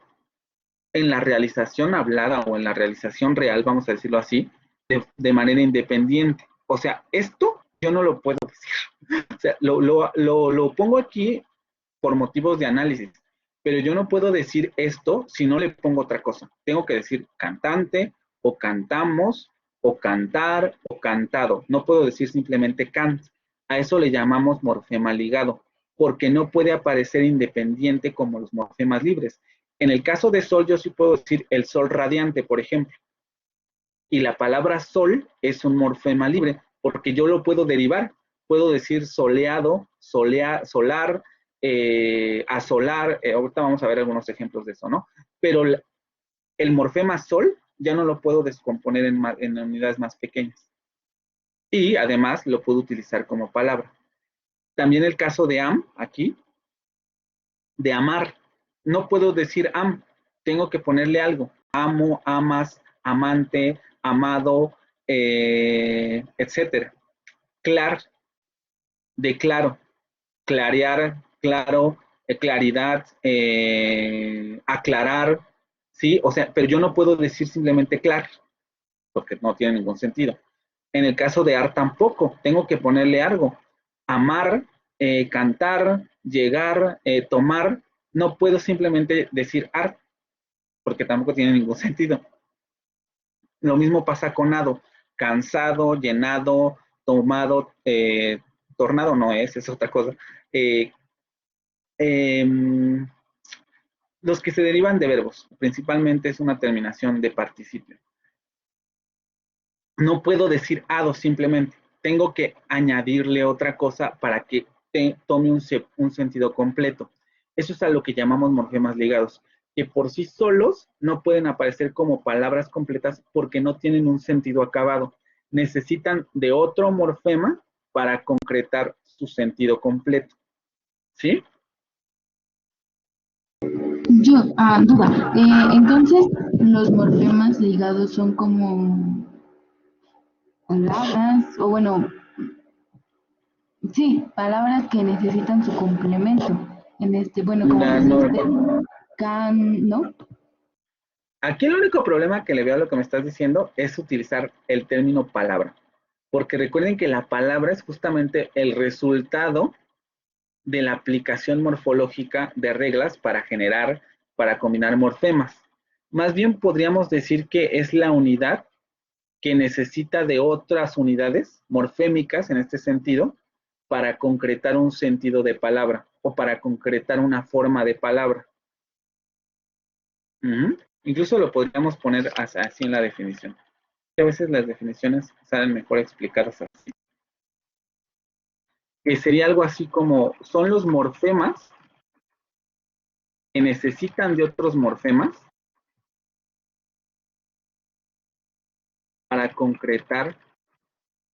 en la realización hablada o en la realización real, vamos a decirlo así, de manera independiente. O sea, esto yo no lo puedo decir. O sea, lo pongo aquí por motivos de análisis, pero yo no puedo decir esto si no le pongo otra cosa. Tengo que decir cantante, o cantamos, o cantar, o cantado. No puedo decir simplemente cant. A eso le llamamos morfema ligado, porque no puede aparecer independiente como los morfemas libres. En el caso de sol, yo sí puedo decir el sol radiante, por ejemplo. Y la palabra sol es un morfema libre, porque yo lo puedo derivar. Puedo decir soleado, solar, asolar. Ahorita vamos a ver algunos ejemplos de eso, ¿no? Pero el morfema sol ya no lo puedo descomponer en unidades más pequeñas. Y además lo puedo utilizar como palabra. También el caso de am, aquí, de amar. No puedo decir am, tengo que ponerle algo. Amo, amas, amante, amado, etcétera. Clar, de claro, clarear, claro, claridad, aclarar, ¿sí? O sea, pero yo no puedo decir simplemente clar, porque no tiene ningún sentido. En el caso de ar tampoco, tengo que ponerle algo. Amar, cantar, llegar, tomar, no puedo simplemente decir ar, porque tampoco tiene ningún sentido. Lo mismo pasa con nado, cansado, llenado, tomado, tornado no es otra cosa. Eh, eh, los que se derivan de verbos, principalmente es una terminación de participio. No puedo decir ado simplemente, tengo que añadirle otra cosa para que tome un sentido completo. Eso es a lo que llamamos morfemas ligados, que por sí solos no pueden aparecer como palabras completas porque no tienen un sentido acabado. Necesitan de otro morfema para concretar su sentido completo. ¿Sí? Duda. Entonces, los morfemas ligados son como palabras, o bueno, sí, palabras que necesitan su complemento. En este, bueno, como No, dijiste, can, ¿no? aquí el único problema que le veo a lo que me estás diciendo es utilizar el término palabra, porque recuerden que la palabra es justamente el resultado de la aplicación morfológica de reglas para combinar morfemas. Más bien podríamos decir que es la unidad que necesita de otras unidades morfémicas en este sentido para concretar un sentido de palabra o para concretar una forma de palabra. Incluso lo podríamos poner así en la definición. A veces las definiciones salen mejor explicadas así. Que sería algo así como, son los morfemas que necesitan de otros morfemas para concretar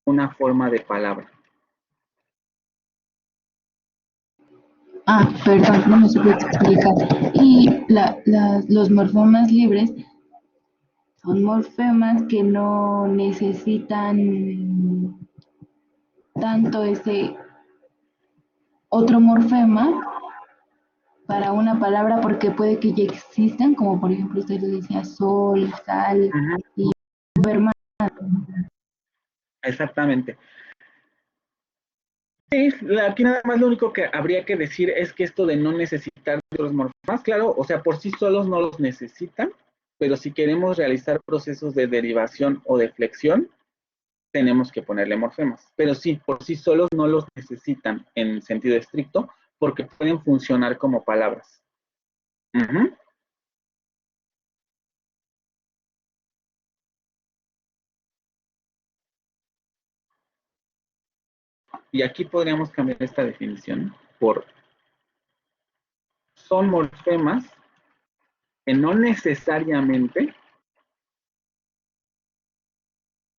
una forma de palabra. Perdón, no me supe explicar. Y los morfemas libres son morfemas que no necesitan tanto ese otro morfema para una palabra porque puede que ya existan, como por ejemplo usted lo decía, sol, sal y ver más. Exactamente. Sí, aquí nada más lo único que habría que decir es que esto de no necesitar de otros morfemas, claro, o sea, por sí solos no los necesitan, pero si queremos realizar procesos de derivación o de flexión, tenemos que ponerle morfemas. Pero sí, por sí solos no los necesitan en sentido estricto, porque pueden funcionar como palabras. Y aquí podríamos cambiar esta definición por son morfemas que no necesariamente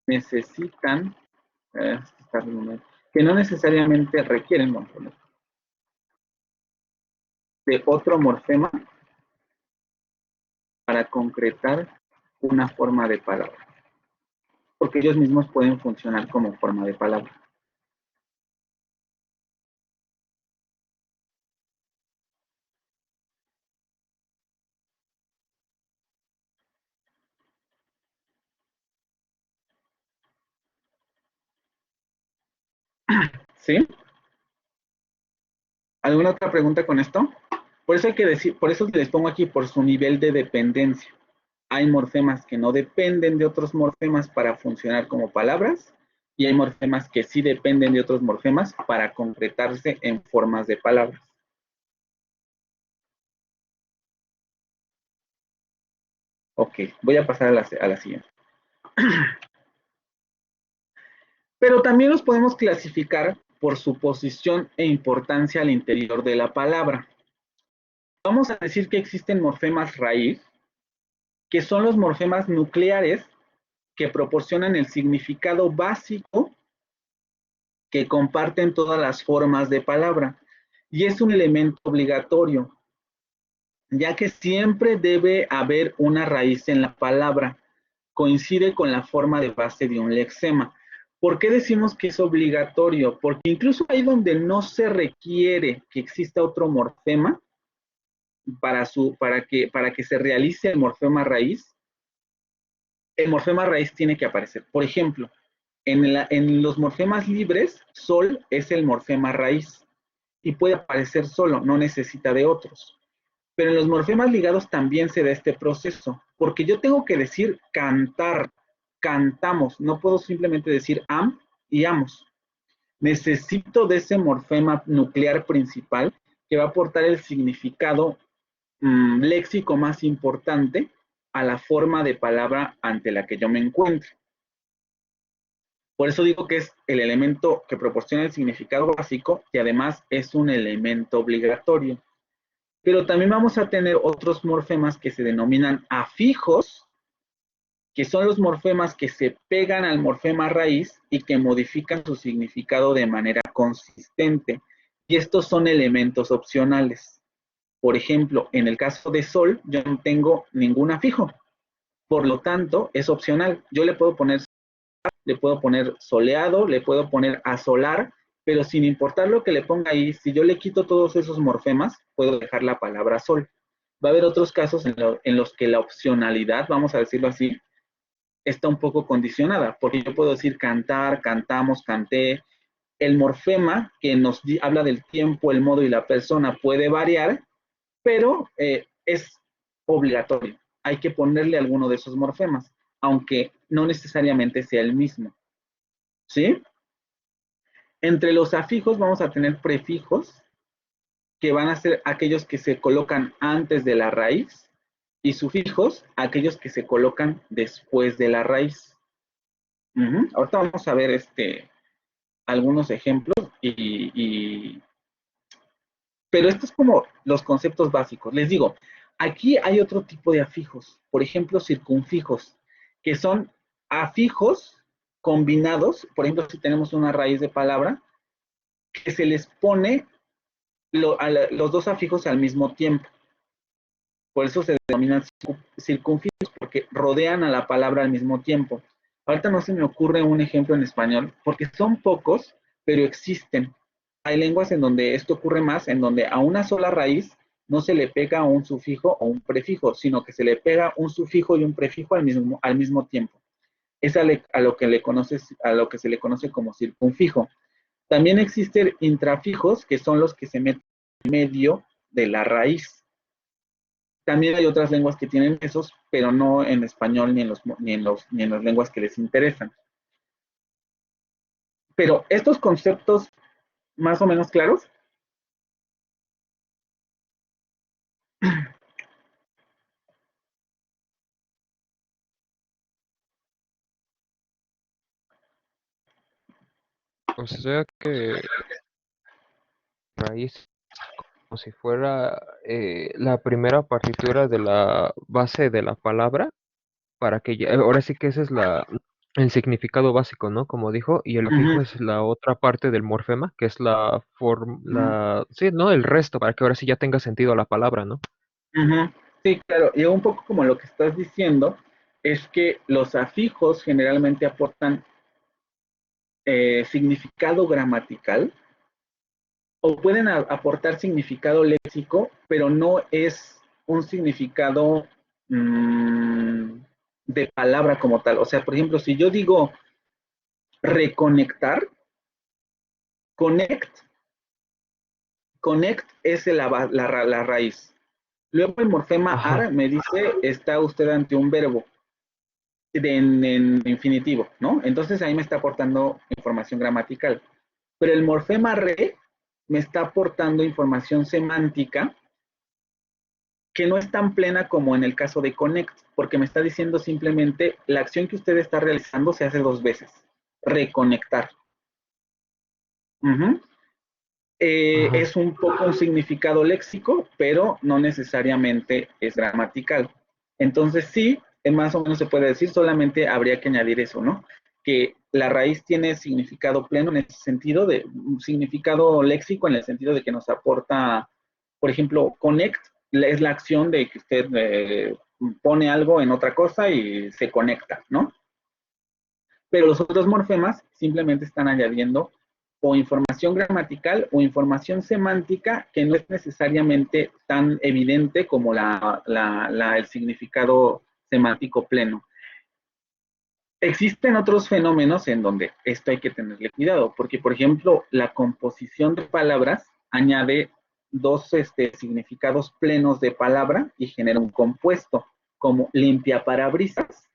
necesitan, que no necesariamente requieren morfemas de otro morfema para concretar una forma de palabra, porque ellos mismos pueden funcionar como forma de palabra. ¿Sí? ¿Alguna otra pregunta con esto? Por eso hay que decir, por eso les pongo aquí por su nivel de dependencia. Hay morfemas que no dependen de otros morfemas para funcionar como palabras y hay morfemas que sí dependen de otros morfemas para concretarse en formas de palabras. Ok, voy a pasar a la siguiente. Pero también los podemos clasificar por su posición e importancia al interior de la palabra. Vamos a decir que existen morfemas raíz, que son los morfemas nucleares que proporcionan el significado básico que comparten todas las formas de palabra. Y es un elemento obligatorio, ya que siempre debe haber una raíz en la palabra, coincide con la forma de base de un lexema. ¿Por qué decimos que es obligatorio? Porque incluso ahí donde no se requiere que exista otro morfema para que se realice el morfema raíz tiene que aparecer. Por ejemplo, en los morfemas libres, sol es el morfema raíz y puede aparecer solo, no necesita de otros. Pero en los morfemas ligados también se da este proceso, porque yo tengo que decir cantar, cantamos, no puedo simplemente decir am y amos. Necesito de ese morfema nuclear principal que va a aportar el significado léxico más importante a la forma de palabra ante la que yo me encuentre. Por eso digo que es el elemento que proporciona el significado básico y además es un elemento obligatorio. Pero también vamos a tener otros morfemas que se denominan afijos, que son los morfemas que se pegan al morfema raíz y que modifican su significado de manera consistente. Y estos son elementos opcionales. Por ejemplo, en el caso de sol, yo no tengo ningún afijo. Por lo tanto, es opcional. Yo le puedo poner soleado, le puedo poner asolar, pero sin importar lo que le ponga ahí, si yo le quito todos esos morfemas, puedo dejar la palabra sol. Va a haber otros casos en los que la opcionalidad, vamos a decirlo así, está un poco condicionada, porque yo puedo decir cantar, cantamos, canté. El morfema que nos habla del tiempo, el modo y la persona puede variar, pero es obligatorio. Hay que ponerle alguno de esos morfemas, aunque no necesariamente sea el mismo. ¿Sí? Entre los afijos vamos a tener prefijos, que van a ser aquellos que se colocan antes de la raíz, y sufijos, aquellos que se colocan después de la raíz. Ahorita vamos a ver algunos ejemplos, pero esto es como los conceptos básicos. Les digo, aquí hay otro tipo de afijos, por ejemplo, circunfijos, que son afijos combinados. Por ejemplo, si tenemos una raíz de palabra, que se les pone los dos afijos al mismo tiempo. Por eso se denominan circunfijos, porque rodean a la palabra al mismo tiempo. Ahorita no se me ocurre un ejemplo en español, porque son pocos, pero existen. Hay lenguas en donde esto ocurre más, en donde a una sola raíz no se le pega un sufijo o un prefijo, sino que se le pega un sufijo y un prefijo al mismo tiempo. Es a lo que se le conoce como circunfijo. También existen intrafijos, que son los que se meten en medio de la raíz. También hay otras lenguas que tienen esos, pero no en español ni en las lenguas que les interesan. Pero estos conceptos más o menos claros. O sea que raíz como si fuera la primera partitura de la base de la palabra, para que ahora sí que ese es el significado básico, ¿no? Como dijo, y el afijo es la otra parte del morfema, que es la forma, sí, ¿no? El resto, para que ahora sí ya tenga sentido la palabra, ¿no? Sí, claro, y un poco como lo que estás diciendo, es que los afijos generalmente aportan significado gramatical, o pueden aportar significado léxico, pero no es un significado de palabra como tal. O sea, por ejemplo, si yo digo reconectar, connect es la raíz. Luego el morfema Ajá. ar me dice, está usted ante un verbo en infinitivo, ¿no? Entonces ahí me está aportando información gramatical. Pero el morfema re me está aportando información semántica que no es tan plena como en el caso de connect, porque me está diciendo simplemente la acción que usted está realizando se hace dos veces, reconectar. Ajá. Es un poco un significado léxico, pero no necesariamente es gramatical. Entonces sí, más o menos se puede decir, solamente habría que añadir eso, ¿no? Que la raíz tiene significado pleno en ese sentido, de significado léxico en el sentido de que nos aporta, por ejemplo, connect es la acción de que usted pone algo en otra cosa y se conecta, ¿no? Pero los otros morfemas simplemente están añadiendo o información gramatical o información semántica que no es necesariamente tan evidente como el significado semántico pleno. Existen otros fenómenos en donde esto hay que tenerle cuidado, porque por ejemplo, la composición de palabras añade dos significados plenos de palabra y genera un compuesto, como limpiaparabrisas,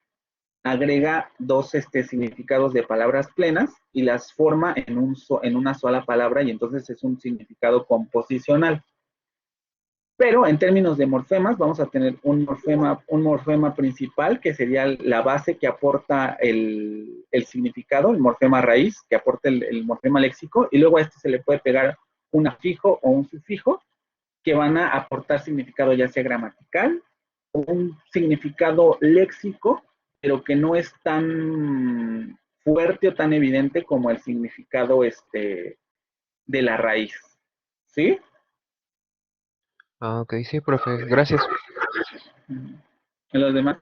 agrega dos significados de palabras plenas y las forma en una sola palabra y entonces es un significado composicional. Pero en términos de morfemas, vamos a tener un morfema principal, que sería la base que aporta el significado, el morfema raíz, que aporta el morfema léxico, y luego a este se le puede pegar un afijo o un sufijo, que van a aportar significado ya sea gramatical, o un significado léxico, pero que no es tan fuerte o tan evidente como el significado de la raíz. ¿Sí? Ah, ok, sí, profe, gracias. ¿En los demás?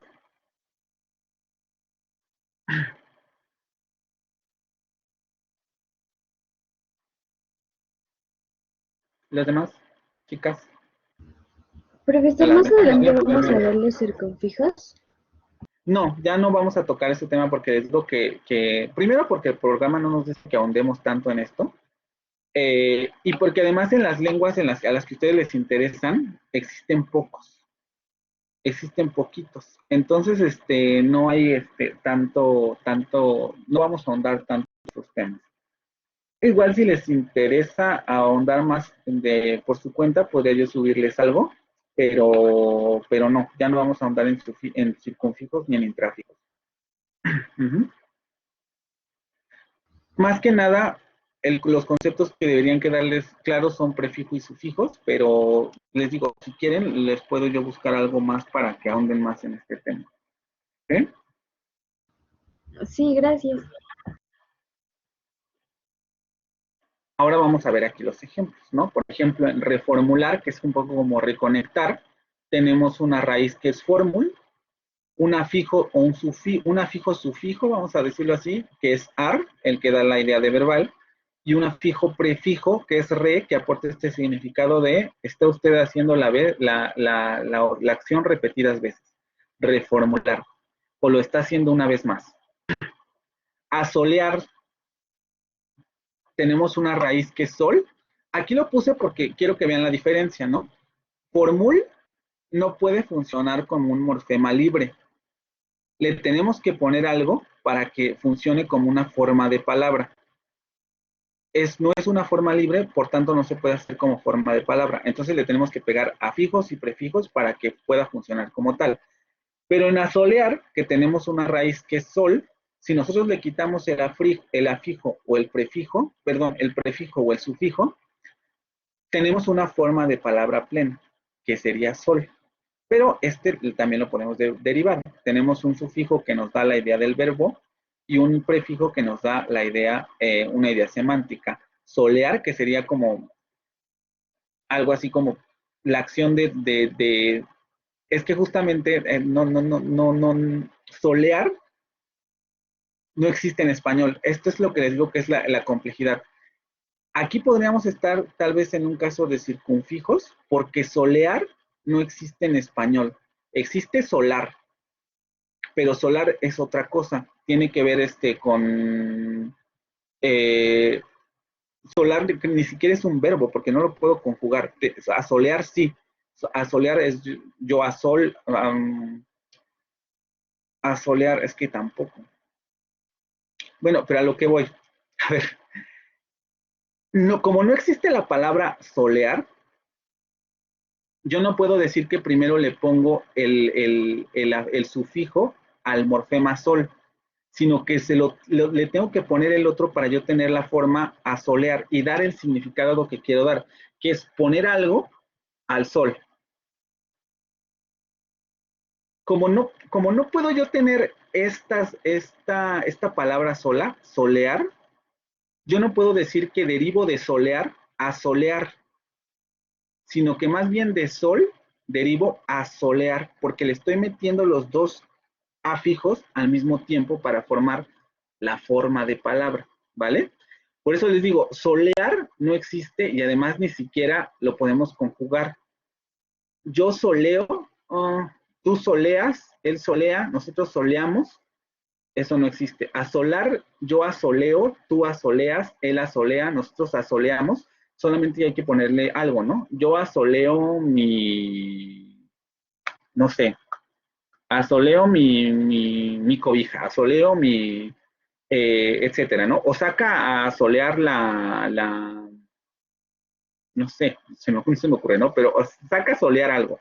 ¿Las demás chicas? Profesor, más Adelante. adelante vamos a ver los circunfijos. No, ya no vamos a tocar ese tema porque es lo primero porque el programa no nos dice que ahondemos tanto en esto, y porque además en las lenguas a las que ustedes les interesan, existen poquitos. Entonces, no hay no vamos a ahondar tanto en esos temas. Igual si les interesa ahondar más por su cuenta, podría yo subirles algo, pero no, ya no vamos a ahondar en circunfijos ni en intráfijos. Ujú. Más que nada, los conceptos que deberían quedarles claros son prefijo y sufijos, pero les digo, si quieren, les puedo yo buscar algo más para que ahonden más en este tema. ¿Sí? Sí, gracias. Ahora vamos a ver aquí los ejemplos, ¿no? Por ejemplo, en reformular, que es un poco como reconectar, tenemos una raíz que es fórmul, un afijo o un afijo sufijo, vamos a decirlo así, que es ar, el que da la idea de verbal, y un afijo prefijo, que es re, que aporta este significado de está usted haciendo la acción repetidas veces, reformular, o lo está haciendo una vez más. Asolear, tenemos una raíz que es sol. Aquí lo puse porque quiero que vean la diferencia, ¿no? Formul no puede funcionar como un morfema libre. Le tenemos que poner algo para que funcione como una forma de palabra. No es una forma libre, por tanto no se puede hacer como forma de palabra. Entonces le tenemos que pegar afijos y prefijos para que pueda funcionar como tal. Pero en asolear, que tenemos una raíz que es sol, si nosotros le quitamos el afijo o el prefijo, perdón, el prefijo o el sufijo, tenemos una forma de palabra plena, que sería sol. Pero también lo podemos derivar. Tenemos un sufijo que nos da la idea del verbo y un prefijo que nos da la idea, una idea semántica. Solear, que sería como algo así como la acción es que justamente solear no existe en español. Esto es lo que les digo que es la complejidad. Aquí podríamos estar tal vez en un caso de circunfijos, porque solear no existe en español. Existe solar, pero solar es otra cosa. Tiene que ver con eh, solar, que ni siquiera es un verbo, porque no lo puedo conjugar. Asolear sí. Asolear es yo asolear es que tampoco. Bueno, pero a lo que voy. A ver, no, como no existe la palabra solear, yo no puedo decir que primero le pongo el sufijo al morfema sol, sino que le tengo que poner el otro para yo tener la forma asolear y dar el significado a lo que quiero dar, que es poner algo al sol. Como no puedo yo tener esta palabra sola, solear, yo no puedo decir que derivo de solear a solear, sino que más bien de sol derivo asolear, porque le estoy metiendo los dos afijos al mismo tiempo para formar la forma de palabra, ¿vale? Por eso les digo, solear no existe y además ni siquiera lo podemos conjugar. Yo soleo, tú soleas, él solea, nosotros soleamos, eso no existe. Asolar, yo asoleo, tú asoleas, él asolea, nosotros asoleamos, solamente hay que ponerle algo, ¿no? Yo asoleo mi, no sé, asoleo mi cobija, asoleo mi, etcétera, ¿no? O saca a asolear no sé, se me ocurre, ¿no? Pero saca a solear algo.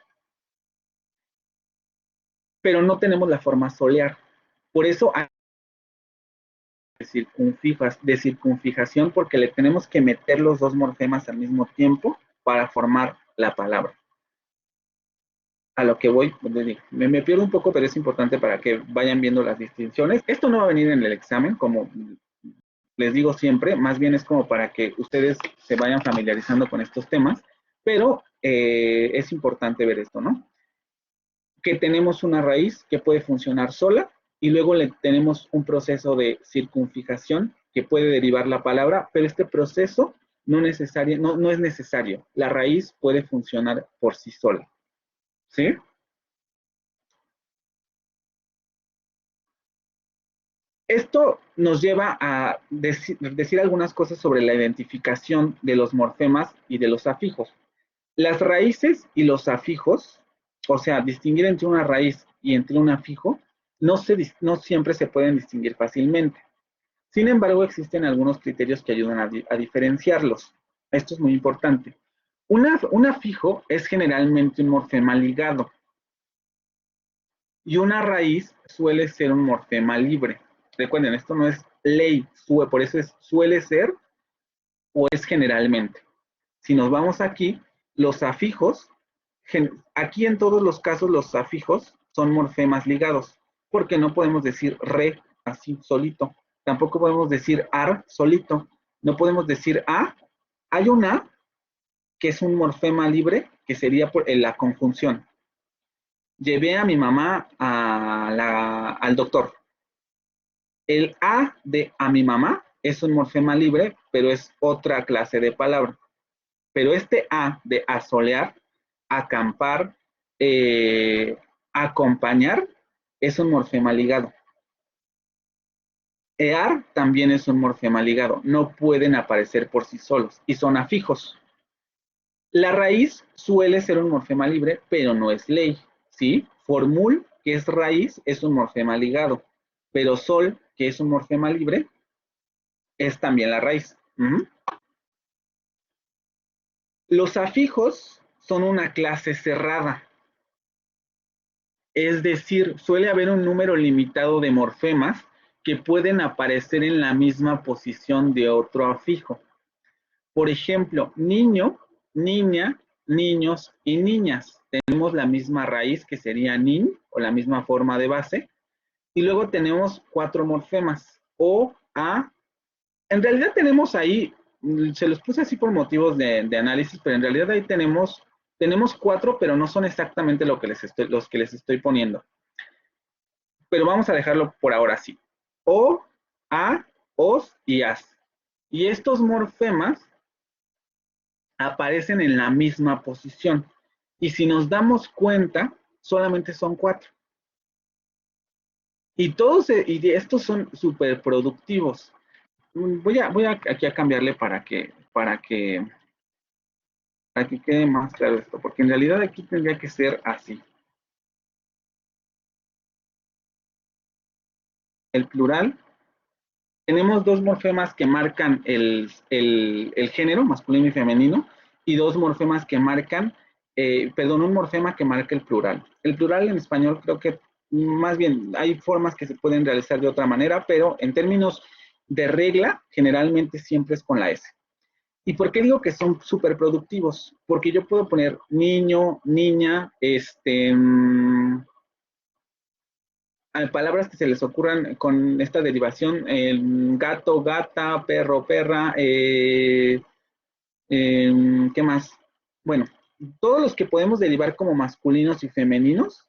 Pero no tenemos la forma solear. Por eso hay de circunfijación, porque le tenemos que meter los dos morfemas al mismo tiempo para formar la palabra. A lo que voy, me pierdo un poco, pero es importante para que vayan viendo las distinciones. Esto no va a venir en el examen, como les digo siempre, más bien es como para que ustedes se vayan familiarizando con estos temas, pero es importante ver esto, ¿no? Que tenemos una raíz que puede funcionar sola y luego le tenemos un proceso de circunfijación que puede derivar la palabra, pero este proceso no es necesario. La raíz puede funcionar por sí sola. ¿Sí? Esto nos lleva a decir algunas cosas sobre la identificación de los morfemas y de los afijos. Las raíces y los afijos, o sea, distinguir entre una raíz y entre un afijo, no siempre se pueden distinguir fácilmente. Sin embargo, existen algunos criterios que ayudan a diferenciarlos. Esto es muy importante. Un afijo es generalmente un morfema ligado y una raíz suele ser un morfema libre. Recuerden, esto no es ley, por eso suele ser o es generalmente. Si nos vamos aquí, los afijos, aquí en todos los casos los afijos son morfemas ligados, porque no podemos decir re así solito, tampoco podemos decir ar solito, no podemos decir a. Hay un a que es un morfema libre, que sería por la conjunción. Llevé a mi mamá al doctor. El a de a mi mamá es un morfema libre, pero es otra clase de palabra. Pero este a de asolear, acampar, acompañar, es un morfema ligado. Ear también es un morfema ligado. No pueden aparecer por sí solos y son afijos. La raíz suele ser un morfema libre, pero no es ley, ¿sí? Formul, que es raíz, es un morfema ligado. Pero sol, que es un morfema libre, es también la raíz. Los afijos son una clase cerrada. Es decir, suele haber un número limitado de morfemas que pueden aparecer en la misma posición de otro afijo. Por ejemplo, niño, niña, niños y niñas. Tenemos la misma raíz que sería nin o la misma forma de base. Y luego tenemos 4 morfemas. O, a. En realidad tenemos ahí, se los puse así por motivos de análisis, pero en realidad ahí tenemos 4, pero no son exactamente los que les estoy poniendo. Pero vamos a dejarlo por ahora así. O, a, os y as. Y estos morfemas aparecen en la misma posición. Y si nos damos cuenta, solamente son 4. Y estos son súper productivos. Voy aquí a cambiarle para que quede más claro esto, porque en realidad aquí tendría que ser así. El plural, tenemos 2 morfemas que marcan el género, masculino y femenino, y 2 morfemas que marcan, un morfema que marca el plural. El plural en español creo que más bien hay formas que se pueden realizar de otra manera, pero en términos de regla, generalmente siempre es con la S. ¿Y por qué digo que son súper productivos? Porque yo puedo poner niño, niña, palabras que se les ocurran con esta derivación, gato, gata, perro, perra, ¿qué más? Bueno, todos los que podemos derivar como masculinos y femeninos,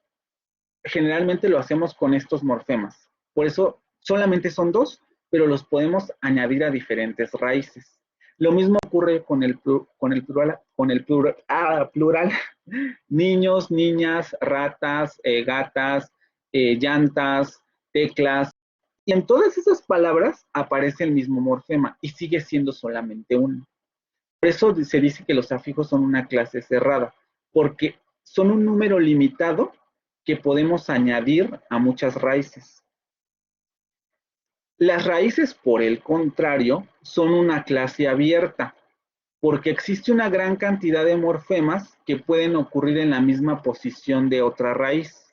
generalmente lo hacemos con estos morfemas. Por eso solamente son dos, pero los podemos añadir a diferentes raíces. Lo mismo ocurre con el plural, niños, niñas, ratas, gatas, llantas, teclas. Y en todas esas palabras aparece el mismo morfema y sigue siendo solamente uno. Por eso se dice que los afijos son una clase cerrada, porque son un número limitado que podemos añadir a muchas raíces. Las raíces, por el contrario, son una clase abierta, porque existe una gran cantidad de morfemas que pueden ocurrir en la misma posición de otra raíz.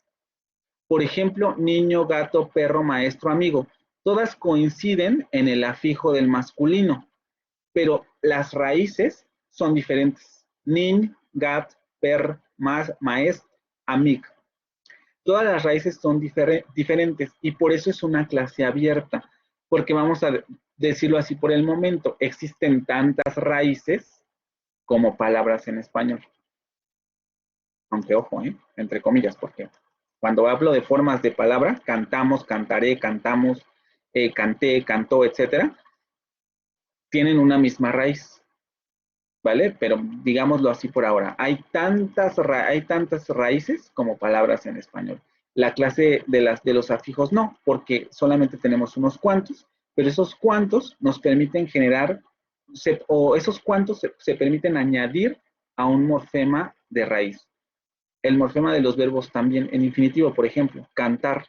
Por ejemplo, niño, gato, perro, maestro, amigo. Todas coinciden en el afijo del masculino, pero las raíces son diferentes. Nin, gat, per, maest, amic. Todas las raíces son diferentes y por eso es una clase abierta, porque vamos a decirlo así por el momento, existen tantas raíces como palabras en español. Aunque ojo, entre comillas, porque cuando hablo de formas de palabra, cantamos, cantaré, cantamos, canté, cantó, etcétera, tienen una misma raíz, ¿vale? Pero digámoslo así por ahora, hay tantas raíces como palabras en español. La clase de los afijos no, porque solamente tenemos unos cuantos, pero esos cuantos nos permiten generar, esos cuantos se permiten añadir a un morfema de raíz. El morfema de los verbos también, en infinitivo, por ejemplo, cantar.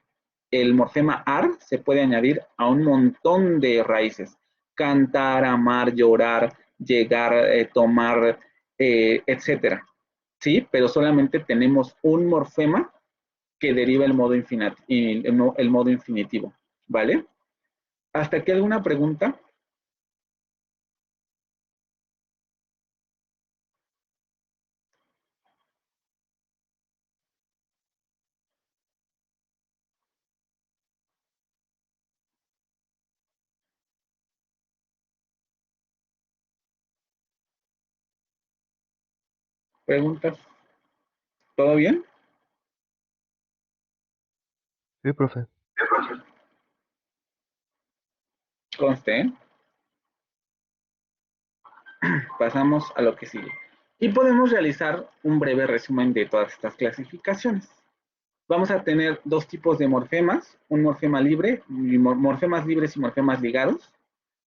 El morfema ar se puede añadir a un montón de raíces. Cantar, amar, llorar, llegar, tomar, etcétera. ¿Sí? Pero solamente tenemos un morfema que deriva el modo infinitivo. ¿Vale? ¿Hasta aquí alguna pregunta? ¿Preguntas? ¿Todo bien? Sí, profe. Conste, ¿eh? Pasamos a lo que sigue. Y podemos realizar un breve resumen de todas estas clasificaciones. Vamos a tener dos tipos de morfemas, un morfema libre, morfemas libres y morfemas ligados.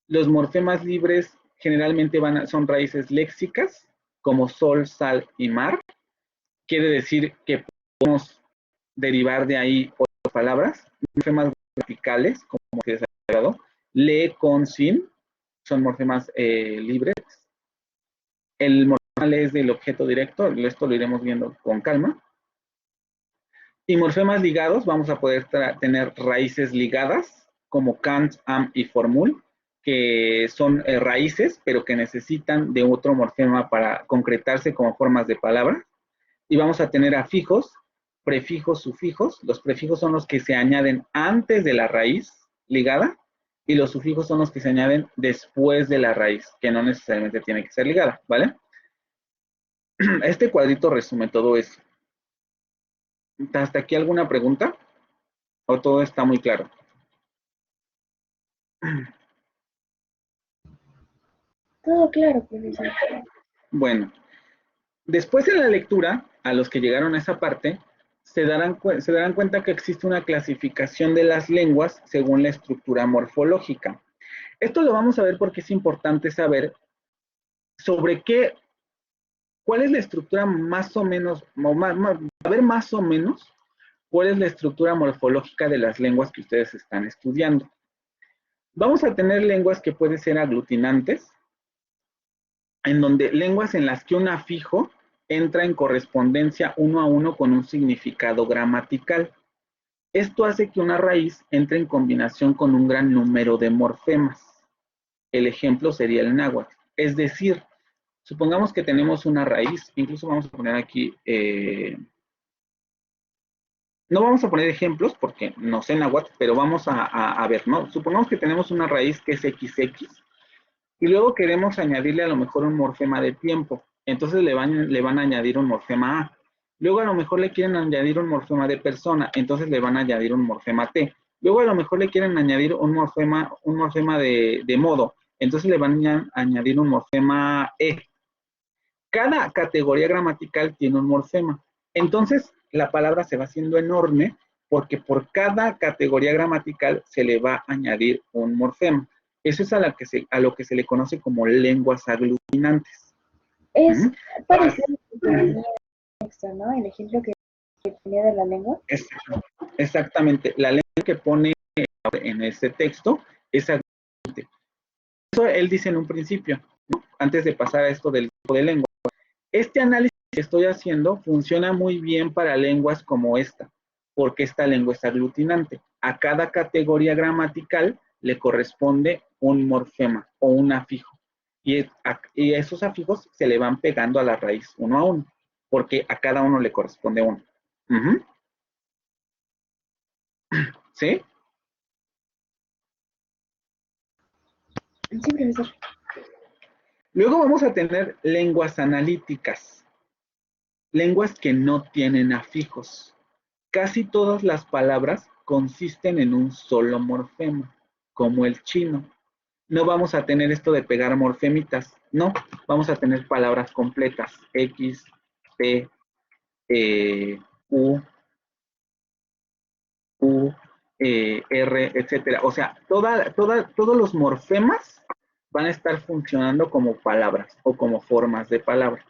Los morfemas libres generalmente son raíces léxicas, como sol, sal y mar. Quiere decir que podemos derivar de ahí otras palabras. Morfemas gramaticales, como se ha hablado, le, con, sin, son morfemas libres. El morfema es del objeto directo, esto lo iremos viendo con calma. Y morfemas ligados, vamos a poder tener raíces ligadas, como cant, am y formul, que son raíces, pero que necesitan de otro morfema para concretarse como formas de palabra. Y vamos a tener afijos, prefijos, sufijos. Los prefijos son los que se añaden antes de la raíz ligada, y los sufijos son los que se añaden después de la raíz, que no necesariamente tiene que ser ligada, ¿vale? Este cuadrito resume todo eso. ¿Hasta aquí alguna pregunta? ¿O todo está muy claro? Todo claro, profesor. Bueno, después de la lectura, a los que llegaron a esa parte, se darán cuenta que existe una clasificación de las lenguas según la estructura morfológica. Esto lo vamos a ver porque es importante saber sobre cuál es la estructura más o menos, a ver más o menos cuál es la estructura morfológica de las lenguas que ustedes están estudiando. Vamos a tener lenguas que pueden ser aglutinantes, en donde lenguas en las que un afijo entra en correspondencia uno a uno con un significado gramatical. Esto hace que una raíz entre en combinación con un gran número de morfemas. El ejemplo sería el náhuatl. Es decir, supongamos que tenemos una raíz, incluso vamos a poner aquí, no vamos a poner ejemplos porque no sé náhuatl, pero vamos a ver, ¿no? Supongamos que tenemos una raíz que es XX y luego queremos añadirle a lo mejor un morfema de tiempo. entonces le van a añadir un morfema A. Luego a lo mejor le quieren añadir un morfema de persona, entonces le van a añadir un morfema T. Luego a lo mejor le quieren añadir un morfema de modo, entonces le van a añadir un morfema E. Cada categoría gramatical tiene un morfema. Entonces la palabra se va haciendo enorme porque por cada categoría gramatical se le va a añadir un morfema. Eso es a lo que se le conoce como lenguas aglutinantes. Es ¿Mm? parecido a lo que venía en el texto, ¿no? El ejemplo que tenía de la lengua. Exactamente. La lengua que pone en ese texto es aglutinante. Eso él dice en un principio, ¿no? Antes de pasar a esto del tipo de lengua. Este análisis que estoy haciendo funciona muy bien para lenguas como esta, porque esta lengua es aglutinante. A cada categoría gramatical le corresponde un morfema o un afijo. Y esos afijos se le van pegando a la raíz uno a uno, porque a cada uno le corresponde uno. ¿Sí? Sí, profesor. Luego vamos a tener lenguas analíticas, lenguas que no tienen afijos. Casi todas las palabras consisten en un solo morfema, como el chino. No vamos a tener esto de pegar morfemitas, no, vamos a tener palabras completas, X, P, U, R, etcétera. O sea, todos los morfemas van a estar funcionando como palabras o como formas de palabra,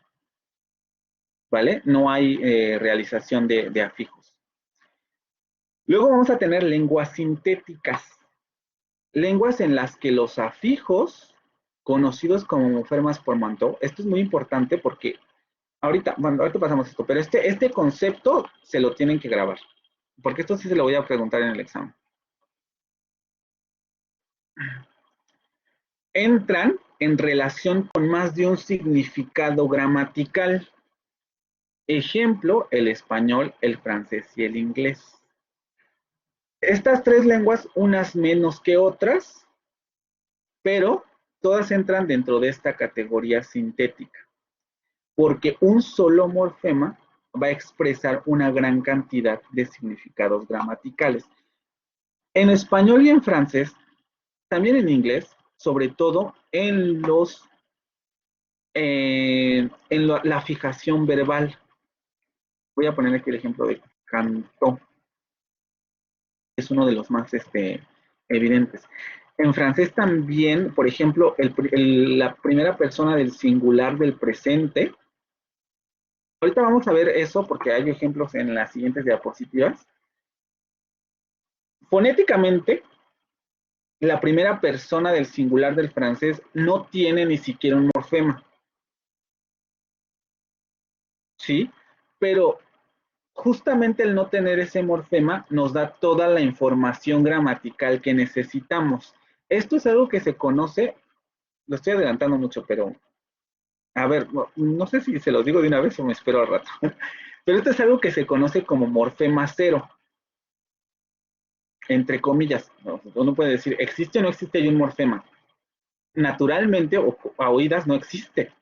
¿vale? No hay realización de afijos. Luego vamos a tener lenguas sintéticas, lenguas en las que los afijos, conocidos como morfemas por Mantoux, esto es muy importante porque ahorita pasamos esto, pero este concepto se lo tienen que grabar, porque esto sí se lo voy a preguntar en el examen. Entran en relación con más de un significado gramatical. Ejemplo, el español, el francés y el inglés. Estas tres lenguas, unas menos que otras, pero todas entran dentro de esta categoría sintética, porque un solo morfema va a expresar una gran cantidad de significados gramaticales. En español y en francés, también en inglés, sobre todo en la fijación verbal. Voy a poner aquí el ejemplo de canto, es uno de los más evidentes. En francés también, por ejemplo, la primera persona del singular del presente. Ahorita vamos a ver eso porque hay ejemplos en las siguientes diapositivas. Fonéticamente, la primera persona del singular del francés no tiene ni siquiera un morfema. ¿Sí? Pero justamente el no tener ese morfema nos da toda la información gramatical que necesitamos. Esto es algo que se conoce, lo estoy adelantando mucho, pero a ver, no sé si se los digo de una vez o me espero al rato. Pero esto es algo que se conoce como morfema cero, entre comillas. Uno puede decir, ¿existe o no existe ahí un morfema? Naturalmente o a oídas no existe.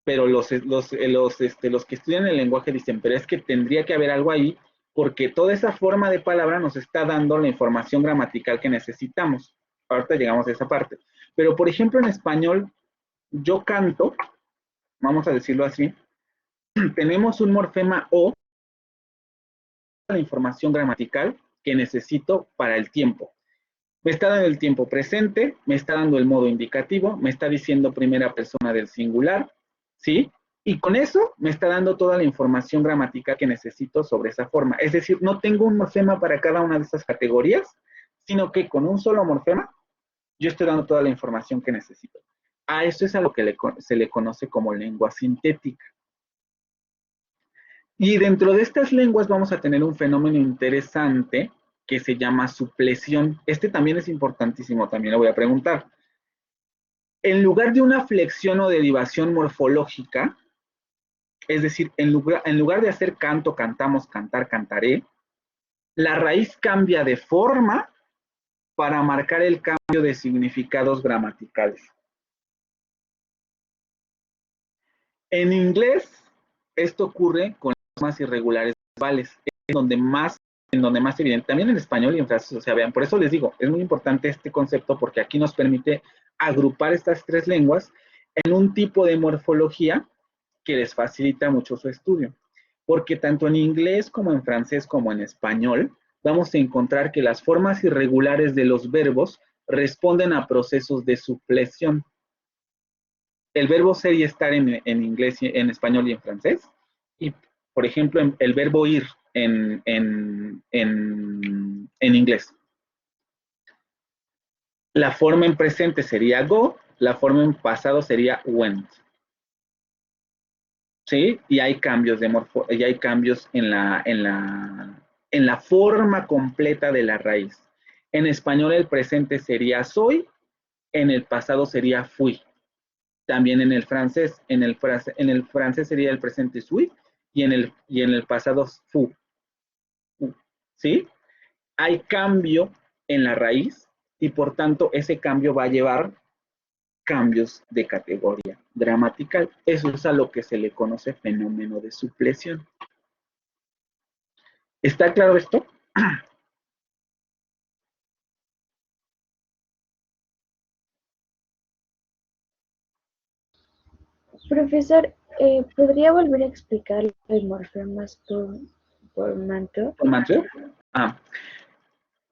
Pero los que estudian el lenguaje dicen, pero es que tendría que haber algo ahí porque toda esa forma de palabra nos está dando la información gramatical que necesitamos. Ahorita llegamos a esa parte. Pero, por ejemplo, en español, yo canto, vamos a decirlo así, tenemos un morfema O, la información gramatical que necesito para el tiempo. Me está dando el tiempo presente, me está dando el modo indicativo, me está diciendo primera persona del singular, ¿sí? Y con eso me está dando toda la información gramatical que necesito sobre esa forma. Es decir, no tengo un morfema para cada una de esas categorías, sino que con un solo morfema yo estoy dando toda la información que necesito. A eso es a lo que se le conoce como lengua sintética. Y dentro de estas lenguas vamos a tener un fenómeno interesante que se llama suplesión. Este también es importantísimo, también lo voy a preguntar. En lugar de una flexión o derivación morfológica, es decir, en lugar de hacer canto, cantamos, cantar, cantaré, la raíz cambia de forma para marcar el cambio de significados gramaticales. En inglés, esto ocurre con las formas irregulares verbales, en donde más evidente, también en español y en francés, o sea, vean, por eso les digo, es muy importante este concepto porque aquí nos permite agrupar estas tres lenguas en un tipo de morfología que les facilita mucho su estudio. Porque tanto en inglés como en francés como en español, vamos a encontrar que las formas irregulares de los verbos responden a procesos de supleción. El verbo ser y estar en inglés, en español y en francés. Y, por ejemplo, el verbo ir en inglés. La forma en presente sería go, la forma en pasado sería went. ¿Sí? Y hay cambios y hay cambios en la forma completa de la raíz. En español el presente sería soy, en el pasado sería fui. También en el francés, en el francés sería el presente suis y en el pasado fu. ¿Sí? Hay cambio en la raíz y por tanto ese cambio va a llevar cambios de categoría gramatical. Eso es a lo que se le conoce fenómeno de supleción. ¿Está claro esto? Profesor, ¿podría volver a explicar los morfemas por manto? ¿Por Mantoux? Ah,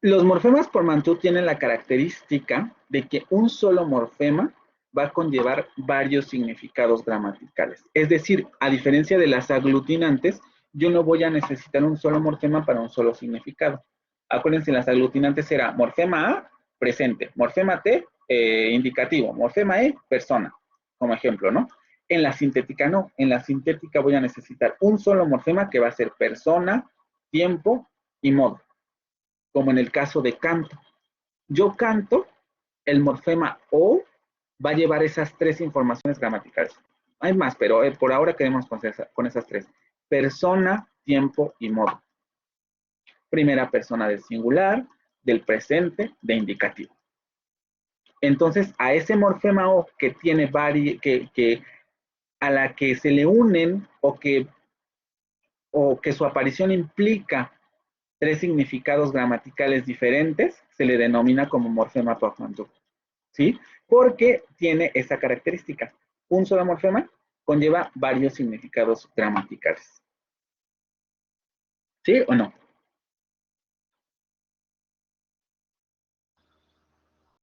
los morfemas por Mantoux tienen la característica de que un solo morfema va a conllevar varios significados gramaticales. Es decir, a diferencia de las aglutinantes, yo no voy a necesitar un solo morfema para un solo significado. Acuérdense, las aglutinantes era morfema A, presente, morfema T, indicativo, morfema E, persona, como ejemplo, ¿no? En la sintética no, en la sintética voy a necesitar un solo morfema que va a ser persona, tiempo y modo, como en el caso de canto. Yo canto, el morfema O va a llevar esas tres informaciones gramaticales. Hay más, pero por ahora queremos con esas tres. Persona, tiempo y modo. Primera persona del singular, del presente, de indicativo. Entonces, a ese morfema O que tiene a la que se le unen o que su aparición implica tres significados gramaticales diferentes, se le denomina como morfema portmanteau. ¿Sí? Porque tiene esa característica. Un solo morfema conlleva varios significados gramaticales. ¿Sí o no?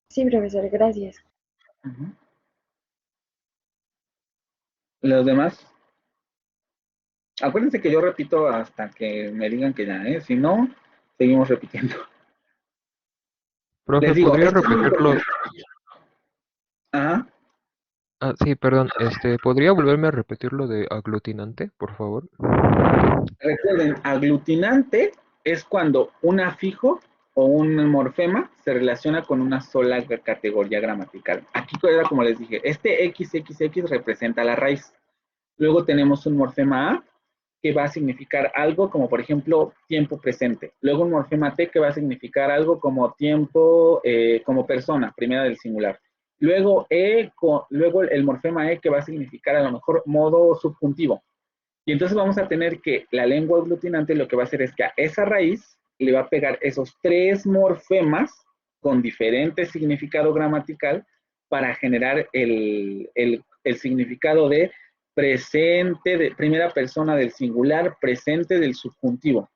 Sí, profesor, gracias. Uh -huh. Los demás, acuérdense que yo repito hasta que me digan que ya, ¿eh? Si no, seguimos repitiendo. Les Profe, digo, ¿podría esto es muy repetirlo? importante. Ajá. Ah, sí, perdón, ¿podría volverme a repetir lo de aglutinante, por favor? Recuerden, aglutinante es cuando un afijo o un morfema se relaciona con una sola categoría gramatical. Aquí era como les dije, este XXX representa la raíz. Luego tenemos un morfema A que va a significar algo como por ejemplo tiempo presente. Luego un morfema T que va a significar algo como tiempo, como persona, primera del singular. Luego, luego el morfema E que va a significar a lo mejor modo subjuntivo. Y entonces vamos a tener que la lengua aglutinante lo que va a hacer es que a esa raíz le va a pegar esos tres morfemas con diferente significado gramatical para generar el significado de presente, de primera persona del singular, presente del subjuntivo.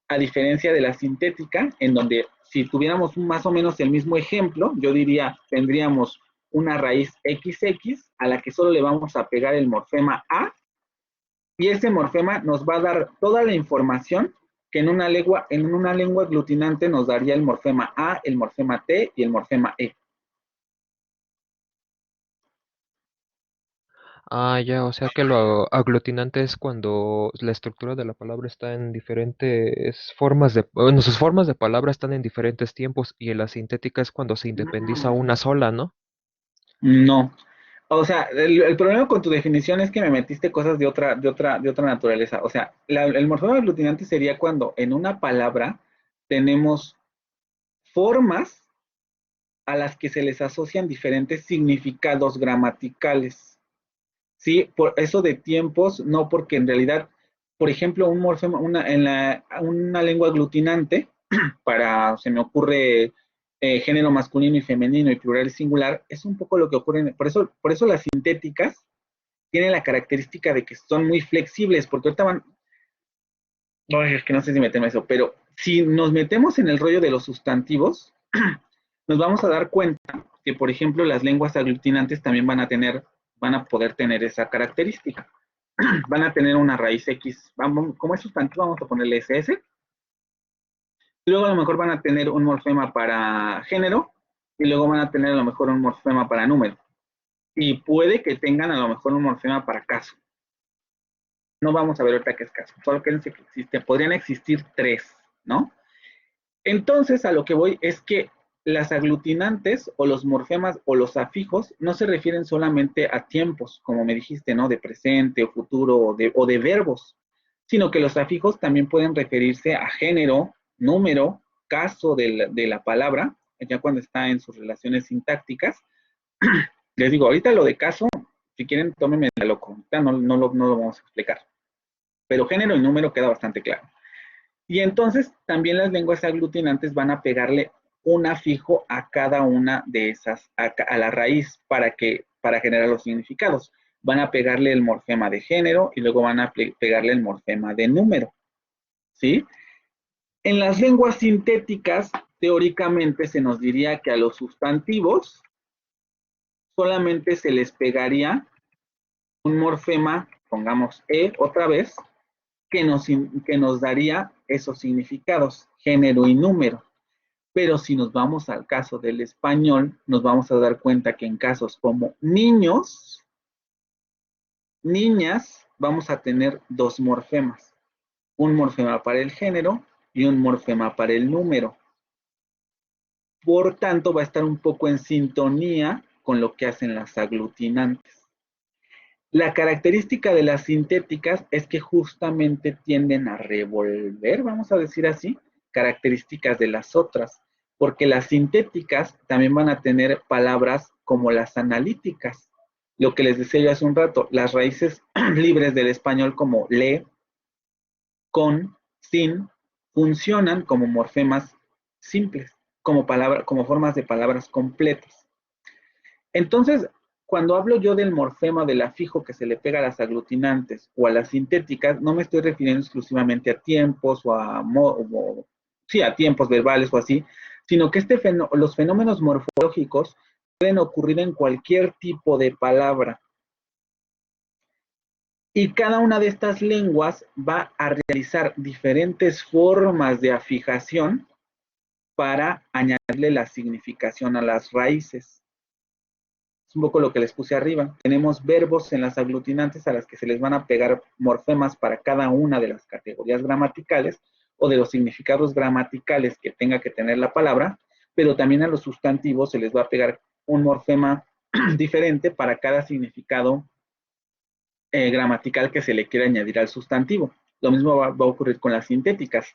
A diferencia de la sintética, en donde si tuviéramos más o menos el mismo ejemplo, yo diría, tendríamos una raíz XX a la que solo le vamos a pegar el morfema A y ese morfema nos va a dar toda la información que en una lengua aglutinante nos daría el morfema A, el morfema T y el morfema E. Ah, ya, o sea que lo aglutinante es cuando la estructura de la palabra está en diferentes formas bueno, sus formas de palabra están en diferentes tiempos y en la sintética es cuando se independiza una sola, ¿no? No. O sea, el problema con tu definición es que me metiste cosas de otra naturaleza. O sea, el morfema aglutinante sería cuando en una palabra tenemos formas a las que se les asocian diferentes significados gramaticales. ¿sí? Por eso de tiempos, no, porque en realidad, por ejemplo, un morfema, una lengua aglutinante, se me ocurre género masculino y femenino y plural y singular, es un poco lo que ocurre, por eso las sintéticas tienen la característica de que son muy flexibles, porque ahorita van, no, es que no sé si meterme eso, pero si nos metemos en el rollo de los sustantivos, nos vamos a dar cuenta que, por ejemplo, las lenguas aglutinantes también van a poder tener esa característica. Van a tener una raíz X, como es sustantivo, vamos a ponerle SS. Luego a lo mejor van a tener un morfema para género y luego van a tener a lo mejor un morfema para número. Y puede que tengan a lo mejor un morfema para caso. No vamos a ver ahorita qué es caso, solo que existe, podrían existir 3, ¿no? Entonces, a lo que voy es que las aglutinantes o los morfemas o los afijos no se refieren solamente a tiempos, como me dijiste, ¿no? De presente o futuro o de verbos, sino que los afijos también pueden referirse a género, número, caso de la palabra, ya cuando está en sus relaciones sintácticas. Les digo, ahorita lo de caso, si quieren, tómenme de loco, ahorita no lo vamos a explicar. Pero género y número queda bastante claro. Y entonces también las lenguas aglutinantes van a pegarle un afijo a cada una de esas, a la raíz para generar los significados. Van a pegarle el morfema de género y luego van a pegarle el morfema de número, ¿sí? En las lenguas sintéticas, teóricamente se nos diría que a los sustantivos solamente se les pegaría un morfema, pongamos E otra vez, que nos daría esos significados, género y número. Pero si nos vamos al caso del español, nos vamos a dar cuenta que en casos como niños, niñas, vamos a tener 2 morfemas. Un morfema para el género y un morfema para el número. Por tanto, va a estar un poco en sintonía con lo que hacen las aglutinantes. La característica de las sintéticas es que justamente tienden a revolver, vamos a decir así, características de las otras, porque las sintéticas también van a tener palabras como las analíticas. Lo que les decía yo hace un rato, las raíces libres del español como le, con, sin, funcionan como morfemas simples, como formas de palabras completas. Entonces, cuando hablo yo del morfema del afijo que se le pega a las aglutinantes o a las sintéticas, no me estoy refiriendo exclusivamente a tiempos o a tiempos verbales o así, sino que los fenómenos morfológicos pueden ocurrir en cualquier tipo de palabra. Y cada una de estas lenguas va a realizar diferentes formas de afijación para añadirle la significación a las raíces. Es un poco lo que les puse arriba. Tenemos verbos en las aglutinantes a las que se les van a pegar morfemas para cada una de las categorías gramaticales o de los significados gramaticales que tenga que tener la palabra, pero también a los sustantivos se les va a pegar un morfema diferente para cada significado gramatical que se le quiera añadir al sustantivo. Lo mismo va a ocurrir con las sintéticas.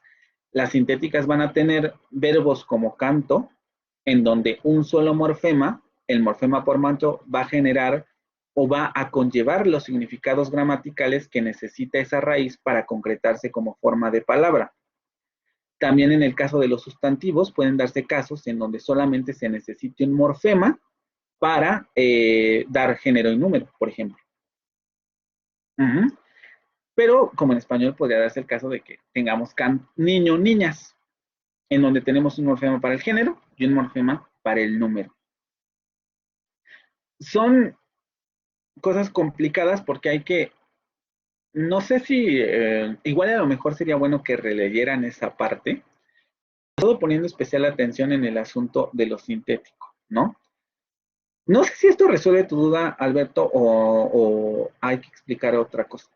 Las sintéticas van a tener verbos como canto, en donde un solo morfema, el morfema por manto, va a generar o va a conllevar los significados gramaticales que necesita esa raíz para concretarse como forma de palabra. También en el caso de los sustantivos pueden darse casos en donde solamente se necesite un morfema para dar género y número, por ejemplo. Pero como en español podría darse el caso de que tengamos niño, niñas, en donde tenemos un morfema para el género y un morfema para el número. Son cosas complicadas porque hay que, no sé si, igual a lo mejor sería bueno que releyeran esa parte, todo poniendo especial atención en el asunto de lo sintético, ¿no? No sé si esto resuelve tu duda, Alberto, o hay que explicar otra cosa.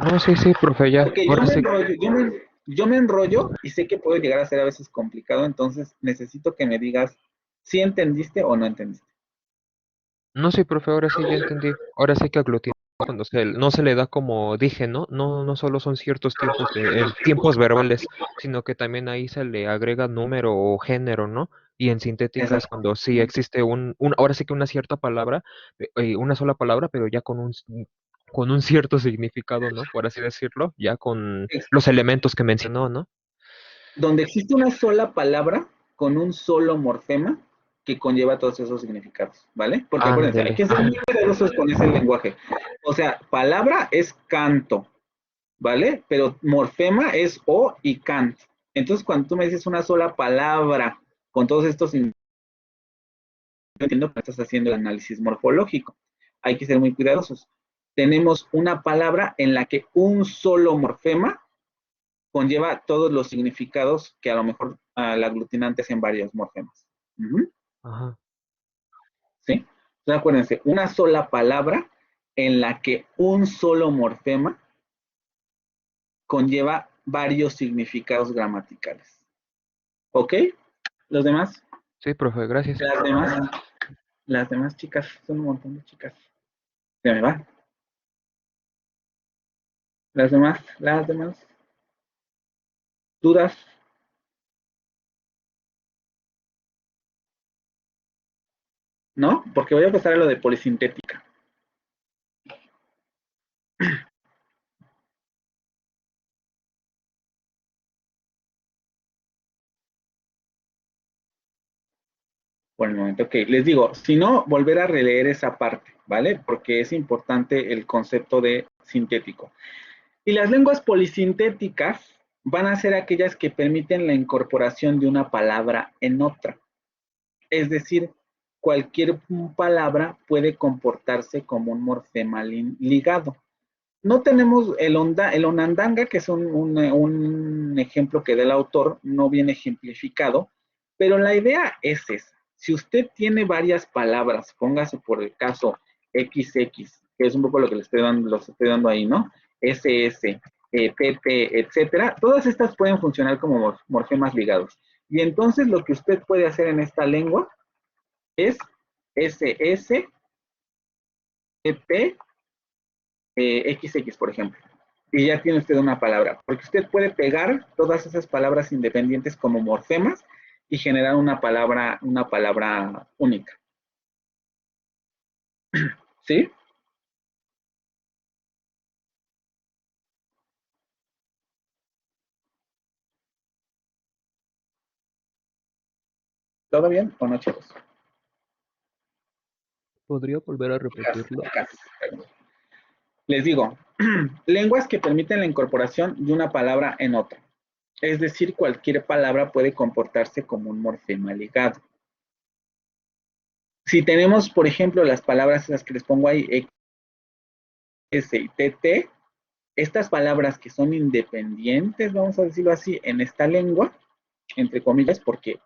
No, sí, profe, ya. Porque Ahora sí. yo me enrollo y sé que puede llegar a ser a veces complicado, entonces necesito que me digas si entendiste o no entendiste. No, sí, profe, ahora sí ya entendí. Ahora sí que aglutinar cuando no se le da como dije, ¿no? No solo son ciertos tiempos verbales, sino que también ahí se le agrega número o género, ¿no? Y en sintéticas, Exacto. cuando sí existe ahora sí que una cierta palabra, una sola palabra, pero ya con un cierto significado, ¿no? Por así decirlo, ya con los elementos que mencionó, ¿no? Donde existe una sola palabra con un solo morfema que conlleva todos esos significados, ¿vale? Porque acuérdense, hay Ándele, que ser ajá, muy cuidadosos con ese lenguaje. O sea, palabra es canto, ¿vale? Pero morfema es o y cant. Entonces, cuando tú me dices una sola palabra con todos estos significados, entiendo que estás haciendo el análisis morfológico. Hay que ser muy cuidadosos. Tenemos una palabra en la que un solo morfema conlleva todos los significados que a lo mejor al aglutinante hacen varios morfemas. ajá. ¿Sí? Entonces acuérdense, una sola palabra en la que un solo morfema conlleva varios significados gramaticales. ¿Ok? ¿Los demás? Sí, profe, gracias. Las demás, las demás chicas, son un montón de chicas. Se me va. Las demás. ¿Dudas? ¿No? Porque voy a pasar a lo de polisintética. Por el momento, ok. Les digo, si no, volver a releer esa parte, ¿vale? Porque es importante el concepto de sintético. Y las lenguas polisintéticas van a ser aquellas que permiten la incorporación de una palabra en otra. Es decir, cualquier palabra puede comportarse como un morfema ligado. No tenemos el onandanga, que es un ejemplo que da el autor, no viene ejemplificado, pero la idea es esa. Si usted tiene varias palabras, póngase por el caso XX, que es un poco lo que les estoy dando ahí, ¿no? SS, PP, etcétera, todas estas pueden funcionar como morfemas ligados. Y entonces lo que usted puede hacer en esta lengua es SS, PP, XX, por ejemplo. Y ya tiene usted una palabra, porque usted puede pegar todas esas palabras independientes como morfemas y generar una palabra única. ¿Sí? ¿Todo bien o no, chicos? ¿Podría volver a repetirlo? Les digo, lenguas que permiten la incorporación de una palabra en otra. Es decir, cualquier palabra puede comportarse como un morfema ligado. Si tenemos, por ejemplo, las palabras las que les pongo ahí, X, S y TT, estas palabras que son independientes, vamos a decirlo así, en esta lengua, entre comillas, porque,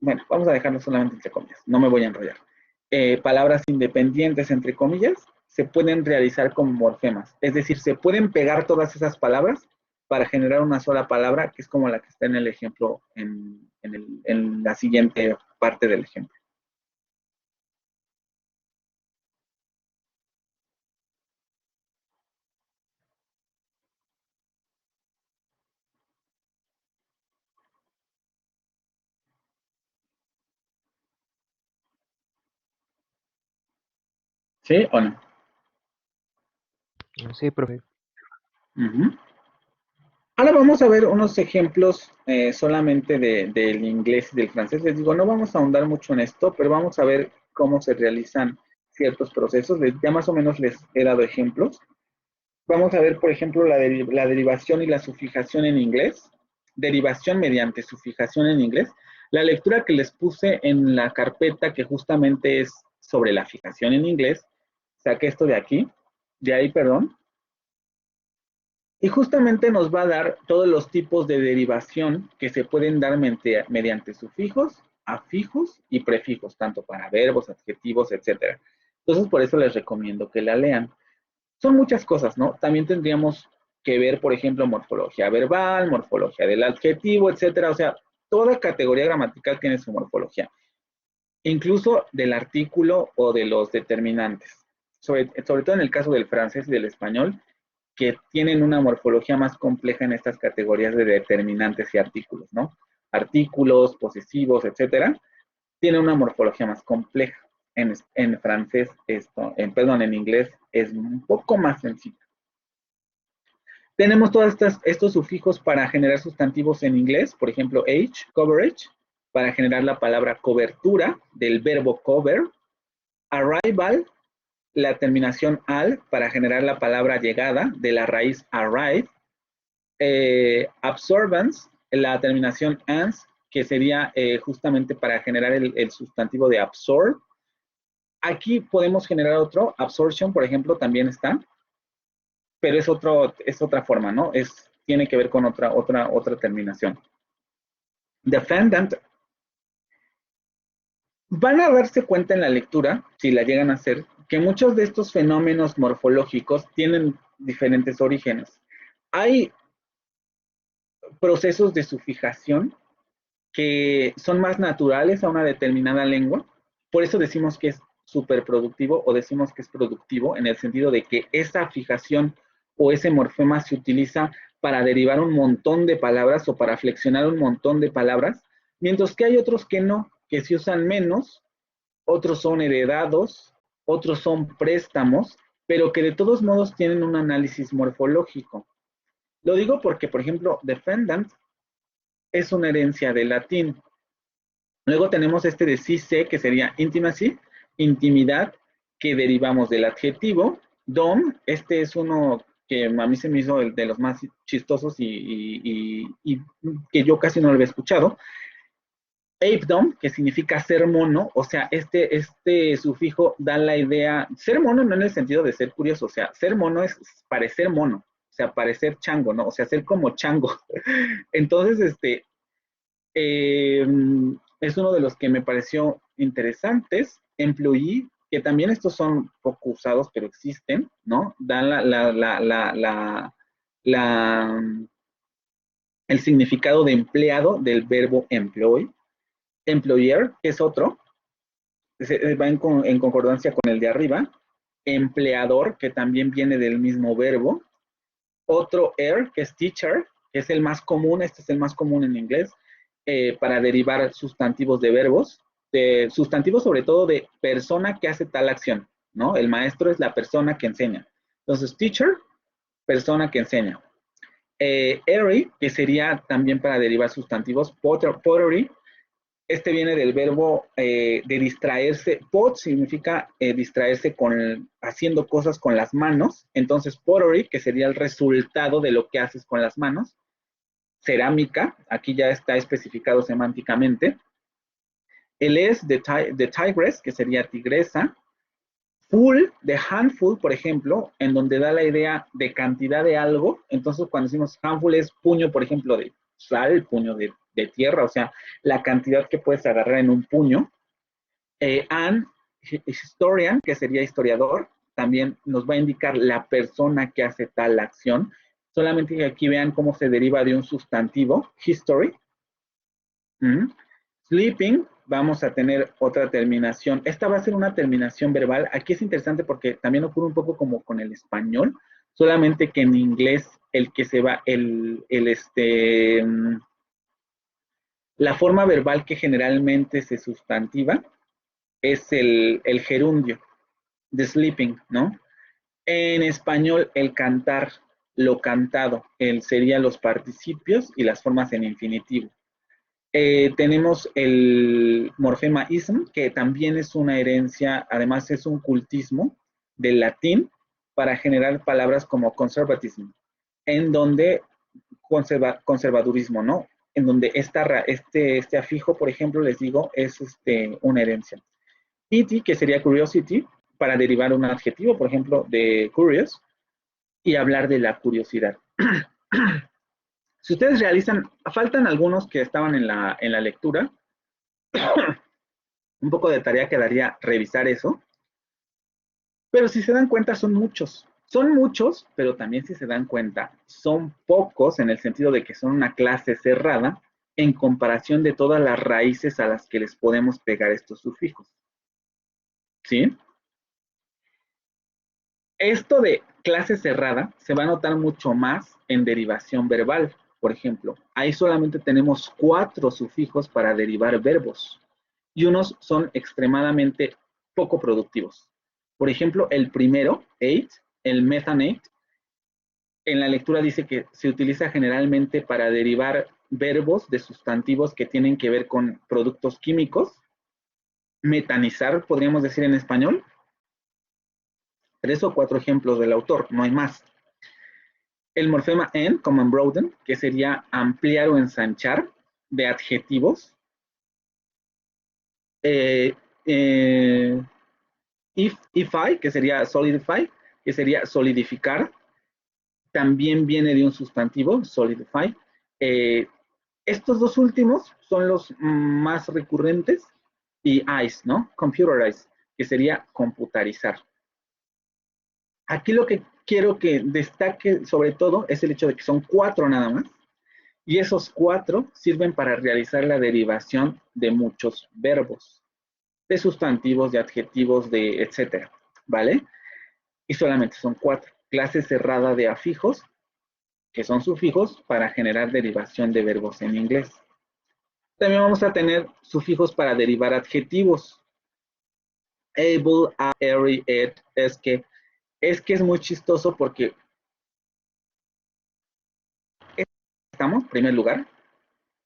bueno, vamos a dejarlo solamente entre comillas, no me voy a enrollar. Palabras independientes, entre comillas, se pueden realizar como morfemas. Es decir, se pueden pegar todas esas palabras para generar una sola palabra, que es como la que está en el ejemplo, en la siguiente parte del ejemplo. ¿Sí o no? Sí, profe. Ahora vamos a ver unos ejemplos solamente del inglés y del francés. Les digo, no vamos a ahondar mucho en esto, pero vamos a ver cómo se realizan ciertos procesos. Ya más o menos les he dado ejemplos. Vamos a ver, por ejemplo, la derivación y la sufijación en inglés. Derivación mediante sufijación en inglés. La lectura que les puse en la carpeta que justamente es sobre la fijación en inglés. Saqué esto de ahí, perdón. Y justamente nos va a dar todos los tipos de derivación que se pueden dar mediante sufijos, afijos y prefijos, tanto para verbos, adjetivos, etcétera. Entonces, por eso les recomiendo que la lean. Son muchas cosas, ¿no? También tendríamos que ver, por ejemplo, morfología verbal, morfología del adjetivo, etcétera. O sea, toda categoría gramatical tiene su morfología, incluso del artículo o de los determinantes. Sobre todo en el caso del francés y del español, que tienen una morfología más compleja en estas categorías de determinantes y artículos, ¿no? artículos, posesivos, etcétera, tiene una morfología más compleja. En francés, perdón, en inglés es un poco más sencillo. Tenemos todos estos sufijos para generar sustantivos en inglés, por ejemplo, age, coverage, para generar la palabra cobertura, del verbo cover, arrival, la terminación al, para generar la palabra llegada, de la raíz arrive, absorbance, la terminación ans, que sería justamente para generar el sustantivo de absorb. Aquí podemos generar otro, absorption, por ejemplo, también está, pero es otra forma, ¿no? Tiene que ver con otra terminación. Defendant. Van a darse cuenta en la lectura, si la llegan a hacer, que muchos de estos fenómenos morfológicos tienen diferentes orígenes. Hay procesos de sufijación que son más naturales a una determinada lengua, por eso decimos que es superproductivo o decimos que es productivo, en el sentido de que esa fijación o ese morfema se utiliza para derivar un montón de palabras o para flexionar un montón de palabras, mientras que hay otros que no, que se usan menos, otros son heredados, otros son préstamos, pero que de todos modos tienen un análisis morfológico. Lo digo porque, por ejemplo, defendant es una herencia del latín. Luego tenemos este de CC, que sería intimacy, intimidad, que derivamos del adjetivo. Dom, este es uno que a mí se me hizo de los más chistosos y que yo casi no lo había escuchado. Apedom, que significa ser mono, o sea, este sufijo da la idea, ser mono no en el sentido de ser curioso, o sea, ser mono es parecer mono, o sea, parecer chango, ¿no? O sea, ser como chango. Entonces, eh, es uno de los que me pareció interesantes. Employee, que también estos son poco usados, pero existen, ¿no? Dan el significado de empleado del verbo employ. Employer, que es otro, va en concordancia con el de arriba. Empleador, que también viene del mismo verbo. Otro que es teacher, que es el más común, este es el más común en inglés, para derivar sustantivos de verbos, sustantivos sobre todo de persona que hace tal acción, ¿no? El maestro es la persona que enseña. Entonces, teacher, persona que enseña. Airy, que sería también para derivar sustantivos. Pottery, este viene del verbo de distraerse. Pot significa distraerse haciendo cosas con las manos. Entonces, pottery, que sería el resultado de lo que haces con las manos. Cerámica, aquí ya está especificado semánticamente. El es de tigress, que sería tigresa. Full, de handful, por ejemplo, en donde da la idea de cantidad de algo. Entonces, cuando decimos handful es puño, por ejemplo, de sal, puño de tierra, o sea, la cantidad que puedes agarrar en un puño. And historian, que sería historiador, también nos va a indicar la persona que hace tal acción. Solamente que aquí vean cómo se deriva de un sustantivo, history. Sleeping, vamos a tener otra terminación. Esta va a ser una terminación verbal. Aquí es interesante porque también ocurre un poco como con el español, solamente que en inglés el que se va, la forma verbal que generalmente se sustantiva es el gerundio de sleeping, ¿no? En español, el cantar, lo cantado, serían los participios y las formas en infinitivo. Tenemos el morfema ism, que también es una herencia, además es un cultismo del latín para generar palabras como conservatism, en donde conservadurismo, ¿no? En donde este afijo, por ejemplo, les digo, es una herencia. Pity, que sería curiosity, para derivar un adjetivo, por ejemplo, de curious, y hablar de la curiosidad. Si ustedes realizan, faltan algunos que estaban en la lectura, un poco de tarea quedaría revisar eso, pero si se dan cuenta son muchos, pero también si se dan cuenta son pocos en el sentido de que son una clase cerrada en comparación de todas las raíces a las que les podemos pegar estos sufijos. ¿Sí? Esto de clase cerrada se va a notar mucho más en derivación verbal. por ejemplo, ahí solamente tenemos 4 sufijos para derivar verbos y unos son extremadamente poco productivos. Por ejemplo, el primero, ate, el methanate, en la lectura dice que se utiliza generalmente para derivar verbos de sustantivos que tienen que ver con productos químicos. Metanizar, podríamos decir en español. 3 o 4 ejemplos del autor, no hay más. El morfema en, como en broaden, que sería ampliar o ensanchar de adjetivos. Ify, que sería solidify, que sería solidificar. También viene de un sustantivo, solidify. Estos dos últimos son los más recurrentes. Y ICE, ¿no? Computerize, que sería computarizar. Aquí lo que quiero que destaque sobre todo es el hecho de que son 4 nada más. Y esos 4 sirven para realizar la derivación de muchos verbos, de sustantivos, de adjetivos, de etcétera, ¿vale? Y solamente son 4. Clase cerrada de afijos, que son sufijos para generar derivación de verbos en inglés. También vamos a tener sufijos para derivar adjetivos. Able, airy, it, es que es muy chistoso porque estamos, en primer lugar,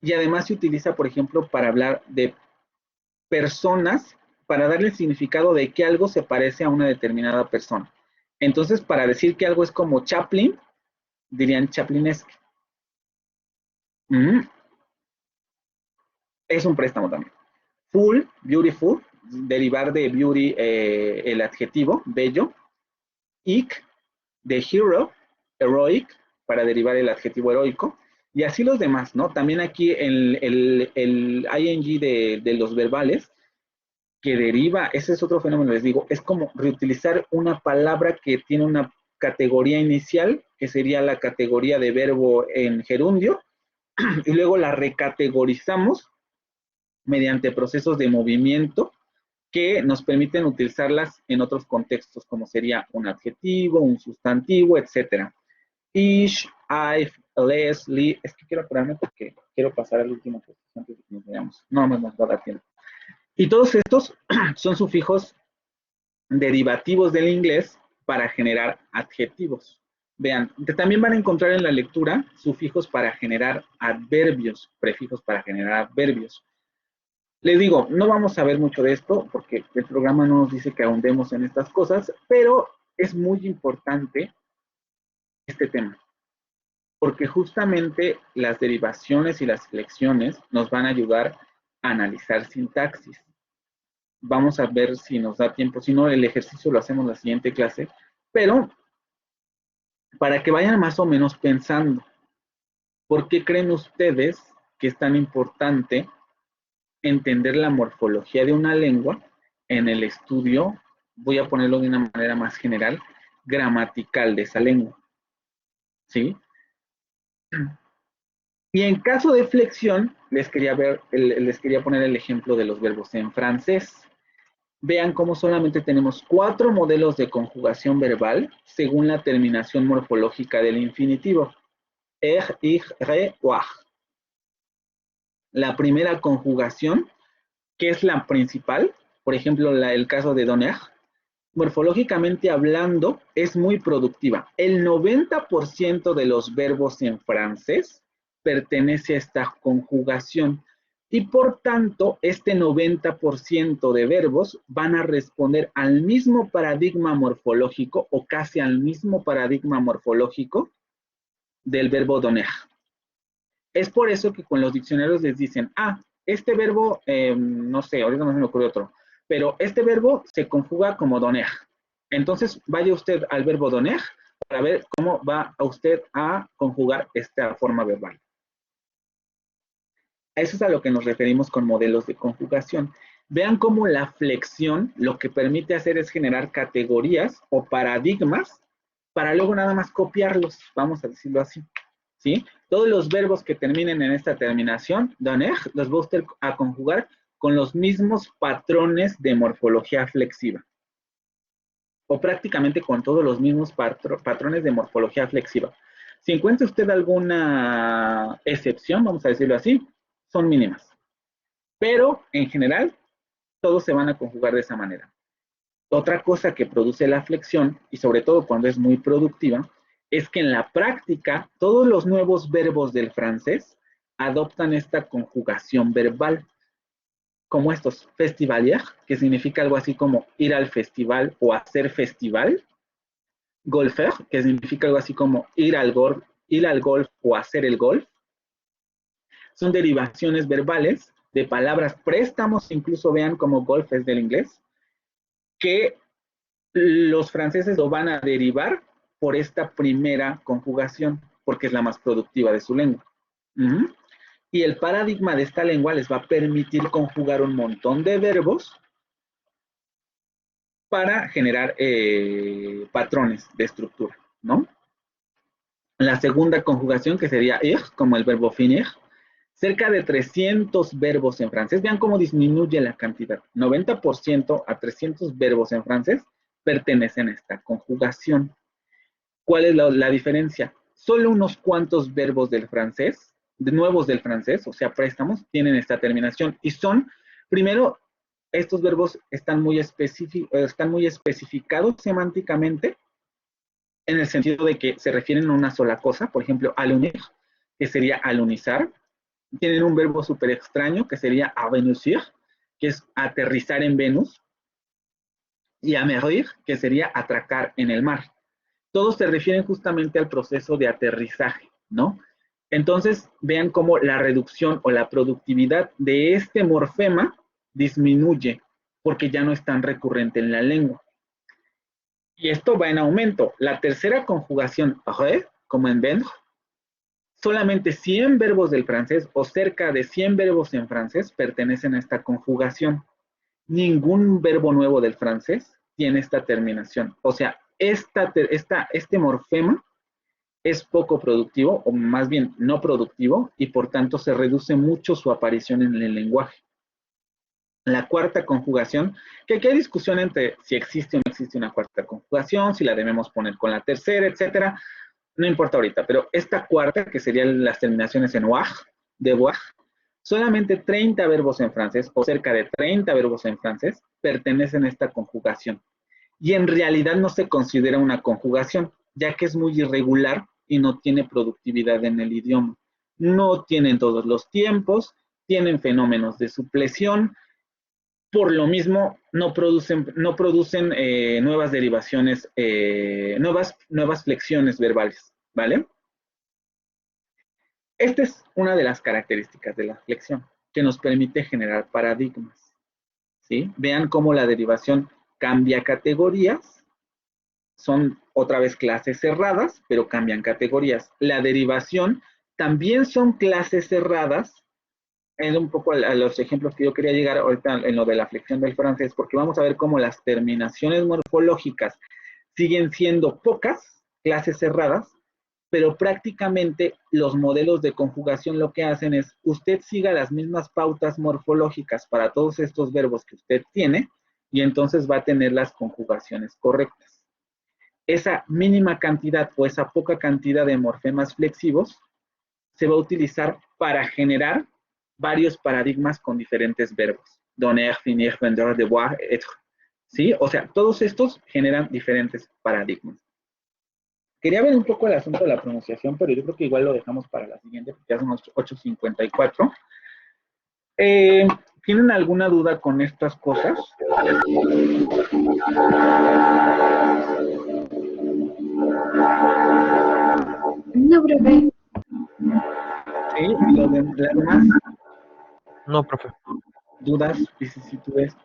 y además se utiliza, por ejemplo, para hablar de personas, para darle el significado de que algo se parece a una determinada persona. Entonces, para decir que algo es como Chaplin, dirían Chaplinesque. Es un préstamo también. Full, beautiful, derivar de beauty el adjetivo, bello. Ic, de hero, heroic, para derivar el adjetivo heroico. Y así los demás, ¿no? También aquí el ing de los verbales, que deriva, ese es otro fenómeno, les digo, es como reutilizar una palabra que tiene una categoría inicial, que sería la categoría de verbo en gerundio, y luego la recategorizamos mediante procesos de movimiento que nos permiten utilizarlas en otros contextos, como sería un adjetivo, un sustantivo, etc. Ish, I've, Leslie, es que quiero apurarme porque quiero pasar al último antes de que nos veamos. No nos va a dar tiempo. Y todos estos son sufijos derivativos del inglés para generar adjetivos. Vean, también van a encontrar en la lectura sufijos para generar adverbios, prefijos para generar adverbios. Les digo, no vamos a ver mucho de esto porque el programa no nos dice que ahondemos en estas cosas, pero es muy importante este tema, porque justamente las derivaciones y las flexiones nos van a ayudar a analizar sintaxis. Vamos a ver si nos da tiempo, si no, el ejercicio lo hacemos en la siguiente clase, pero para que vayan más o menos pensando, ¿por qué creen ustedes que es tan importante entender la morfología de una lengua en el estudio, voy a ponerlo de una manera más general, gramatical de esa lengua? ¿Sí? Y en caso de flexión, les quería poner el ejemplo de los verbos en francés. Vean cómo solamente tenemos 4 modelos de conjugación verbal según la terminación morfológica del infinitivo. Er, ich, re, oir. La primera conjugación, que es la principal, por ejemplo, el caso de donner, morfológicamente hablando, es muy productiva. El 90% de los verbos en francés pertenece a esta conjugación y por tanto, este 90% de verbos van a responder al mismo paradigma morfológico o casi al mismo paradigma morfológico del verbo donner. Es por eso que con los diccionarios les dicen, este verbo, no sé, ahorita no se me ocurre otro, pero este verbo se conjuga como donner. Entonces, vaya usted al verbo donner para ver cómo va a usted a conjugar esta forma verbal. Eso es a lo que nos referimos con modelos de conjugación. Vean cómo la flexión lo que permite hacer es generar categorías o paradigmas para luego nada más copiarlos, vamos a decirlo así. ¿Sí? Todos los verbos que terminen en esta terminación, donner, los va usted a conjugar con los mismos patrones de morfología flexiva. O prácticamente con todos los mismos patrones de morfología flexiva. Si encuentra usted alguna excepción, vamos a decirlo así, son mínimas. Pero en general, todos se van a conjugar de esa manera. Otra cosa que produce la flexión, y sobre todo cuando es muy productiva, es que en la práctica todos los nuevos verbos del francés adoptan esta conjugación verbal, como estos festivalier, que significa algo así como ir al festival o hacer festival, golfer, que significa algo así como ir al golf o hacer el golf. Son derivaciones verbales de palabras préstamos, incluso vean como golf es del inglés, que los franceses lo van a derivar por esta primera conjugación, porque es la más productiva de su lengua. Y el paradigma de esta lengua les va a permitir conjugar un montón de verbos para generar patrones de estructura, ¿no? La segunda conjugación, que sería ir, como el verbo finir, cerca de 300 verbos en francés. Vean cómo disminuye la cantidad. 90% a 300 verbos en francés pertenecen a esta conjugación. ¿Cuál es la diferencia? Solo unos cuantos verbos del francés, nuevos del francés, o sea, préstamos, tienen esta terminación. Y son, primero, estos verbos están muy especificados semánticamente, en el sentido de que se refieren a una sola cosa. Por ejemplo, alunir, que sería alunizar. Tienen un verbo súper extraño, que sería avenusir, que es aterrizar en Venus. Y amerrir, que sería atracar en el mar. Todos se refieren justamente al proceso de aterrizaje, ¿no? Entonces, vean cómo la reducción o la productividad de este morfema disminuye, porque ya no es tan recurrente en la lengua. Y esto va en aumento. La tercera conjugación, como en vendre, solamente 100 verbos del francés o cerca de 100 verbos en francés pertenecen a esta conjugación. Ningún verbo nuevo del francés tiene esta terminación. O sea, este morfema es poco productivo, o más bien no productivo, y por tanto se reduce mucho su aparición en el lenguaje. La cuarta conjugación, que aquí hay discusión entre si existe o no existe una cuarta conjugación, si la debemos poner con la tercera, etcétera. No importa ahorita, pero esta cuarta, que serían las terminaciones en oir, devoir, solamente 30 verbos en francés, o cerca de 30 verbos en francés, pertenecen a esta conjugación. Y en realidad no se considera una conjugación, ya que es muy irregular y no tiene productividad en el idioma. No tienen todos los tiempos, tienen fenómenos de suplesión, por lo mismo no producen nuevas derivaciones, nuevas flexiones verbales, ¿vale? Esta es una de las características de la flexión, que nos permite generar paradigmas, ¿sí? Vean cómo la derivación cambia categorías, son otra vez clases cerradas, pero cambian categorías. La derivación también son clases cerradas, es un poco a los ejemplos que yo quería llegar ahorita en lo de la flexión del francés, porque vamos a ver cómo las terminaciones morfológicas siguen siendo pocas, clases cerradas, pero prácticamente los modelos de conjugación lo que hacen es, usted siga las mismas pautas morfológicas para todos estos verbos que usted tiene, y entonces va a tener las conjugaciones correctas. Esa mínima cantidad o esa poca cantidad de morfemas flexivos se va a utilizar para generar varios paradigmas con diferentes verbos. Donner, finir, vendre, devoir, être. ¿Sí? O sea, todos estos generan diferentes paradigmas. Quería ver un poco el asunto de la pronunciación, pero yo creo que igual lo dejamos para la siguiente, porque ya son las 8:54. ¿Tienen alguna duda con estas cosas? No, profe. Sí, las demás No, profe. dudas, vicisitudes,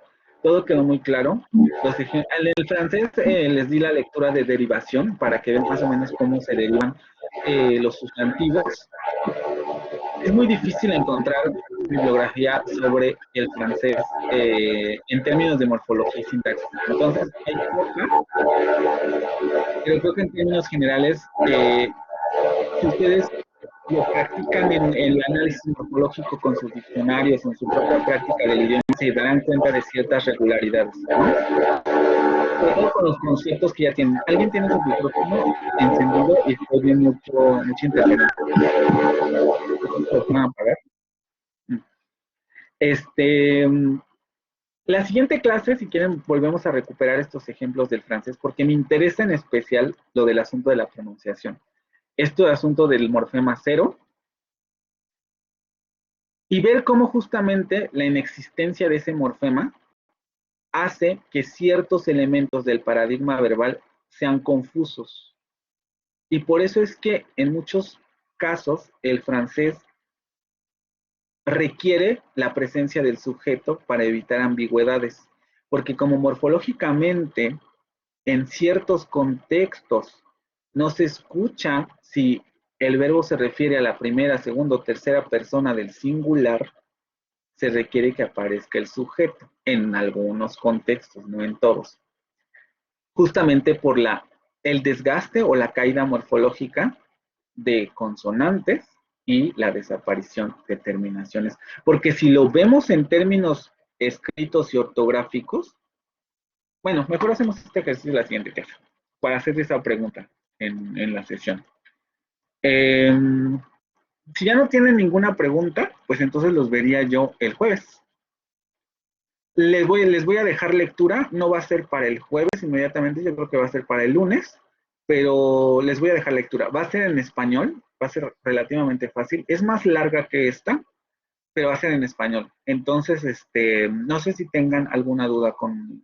todo quedó muy claro. En el francés les di la lectura de derivación para que vean más o menos cómo se derivan los sustantivos. Es muy difícil encontrar bibliografía sobre el francés en términos de morfología y sintaxis. Entonces, hay poca, pero creo que en términos generales, si ustedes lo practican en el análisis morfológico con sus diccionarios, en su propia práctica del idioma, se darán cuenta de ciertas regularidades, ¿no? Pero con los conceptos que ya tienen. ¿Alguien tiene su micrófono encendido y estoy viendo mucha interferencia? ¿Lo pueden apagar? Mm. Este, la siguiente clase, si quieren, volvemos a recuperar estos ejemplos del francés, porque me interesa en especial lo del asunto de la pronunciación. Este asunto del morfema cero, y ver cómo justamente la inexistencia de ese morfema hace que ciertos elementos del paradigma verbal sean confusos. Y por eso es que en muchos casos el francés requiere la presencia del sujeto para evitar ambigüedades, porque como morfológicamente en ciertos contextos no se escucha si el verbo se refiere a la primera, segunda o tercera persona del singular, se requiere que aparezca el sujeto en algunos contextos, no en todos. Justamente por el desgaste o la caída morfológica de consonantes y la desaparición de terminaciones. Porque si lo vemos en términos escritos y ortográficos, bueno, mejor hacemos este ejercicio la siguiente clase, para hacer esa pregunta en la sesión. Si ya no tienen ninguna pregunta, pues entonces los vería yo el jueves. Les voy a dejar lectura, no va a ser para el jueves inmediatamente, yo creo que va a ser para el lunes, pero les voy a dejar lectura. Va a ser en español, va a ser relativamente fácil, es más larga que esta, pero va a ser en español. Entonces, no sé si tengan alguna duda con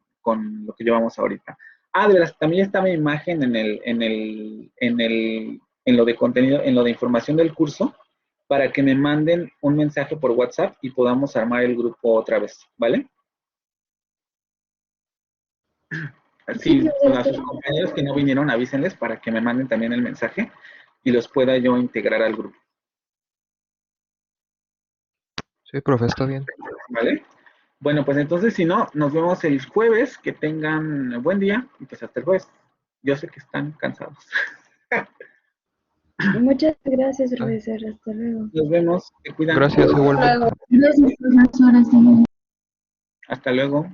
lo que llevamos ahorita. Ah, de veras, también está mi imagen en lo de contenido, en lo de información del curso, para que me manden un mensaje por WhatsApp y podamos armar el grupo otra vez, ¿vale? Sí, Así, a sus compañeros que no vinieron, avísenles para que me manden también el mensaje y los pueda yo integrar al grupo. Sí, profe, está bien. ¿Vale? Bueno, pues entonces si no, nos vemos el jueves, que tengan buen día y pues hasta el jueves. Yo sé que están cansados. muchas gracias, Ah, profesor. Hasta luego. Nos vemos, se cuidan. gracias, igualmente. Luego. Gracias, profesor. Hasta luego. Hasta luego.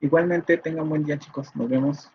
Igualmente tengan buen día, chicos. Nos vemos.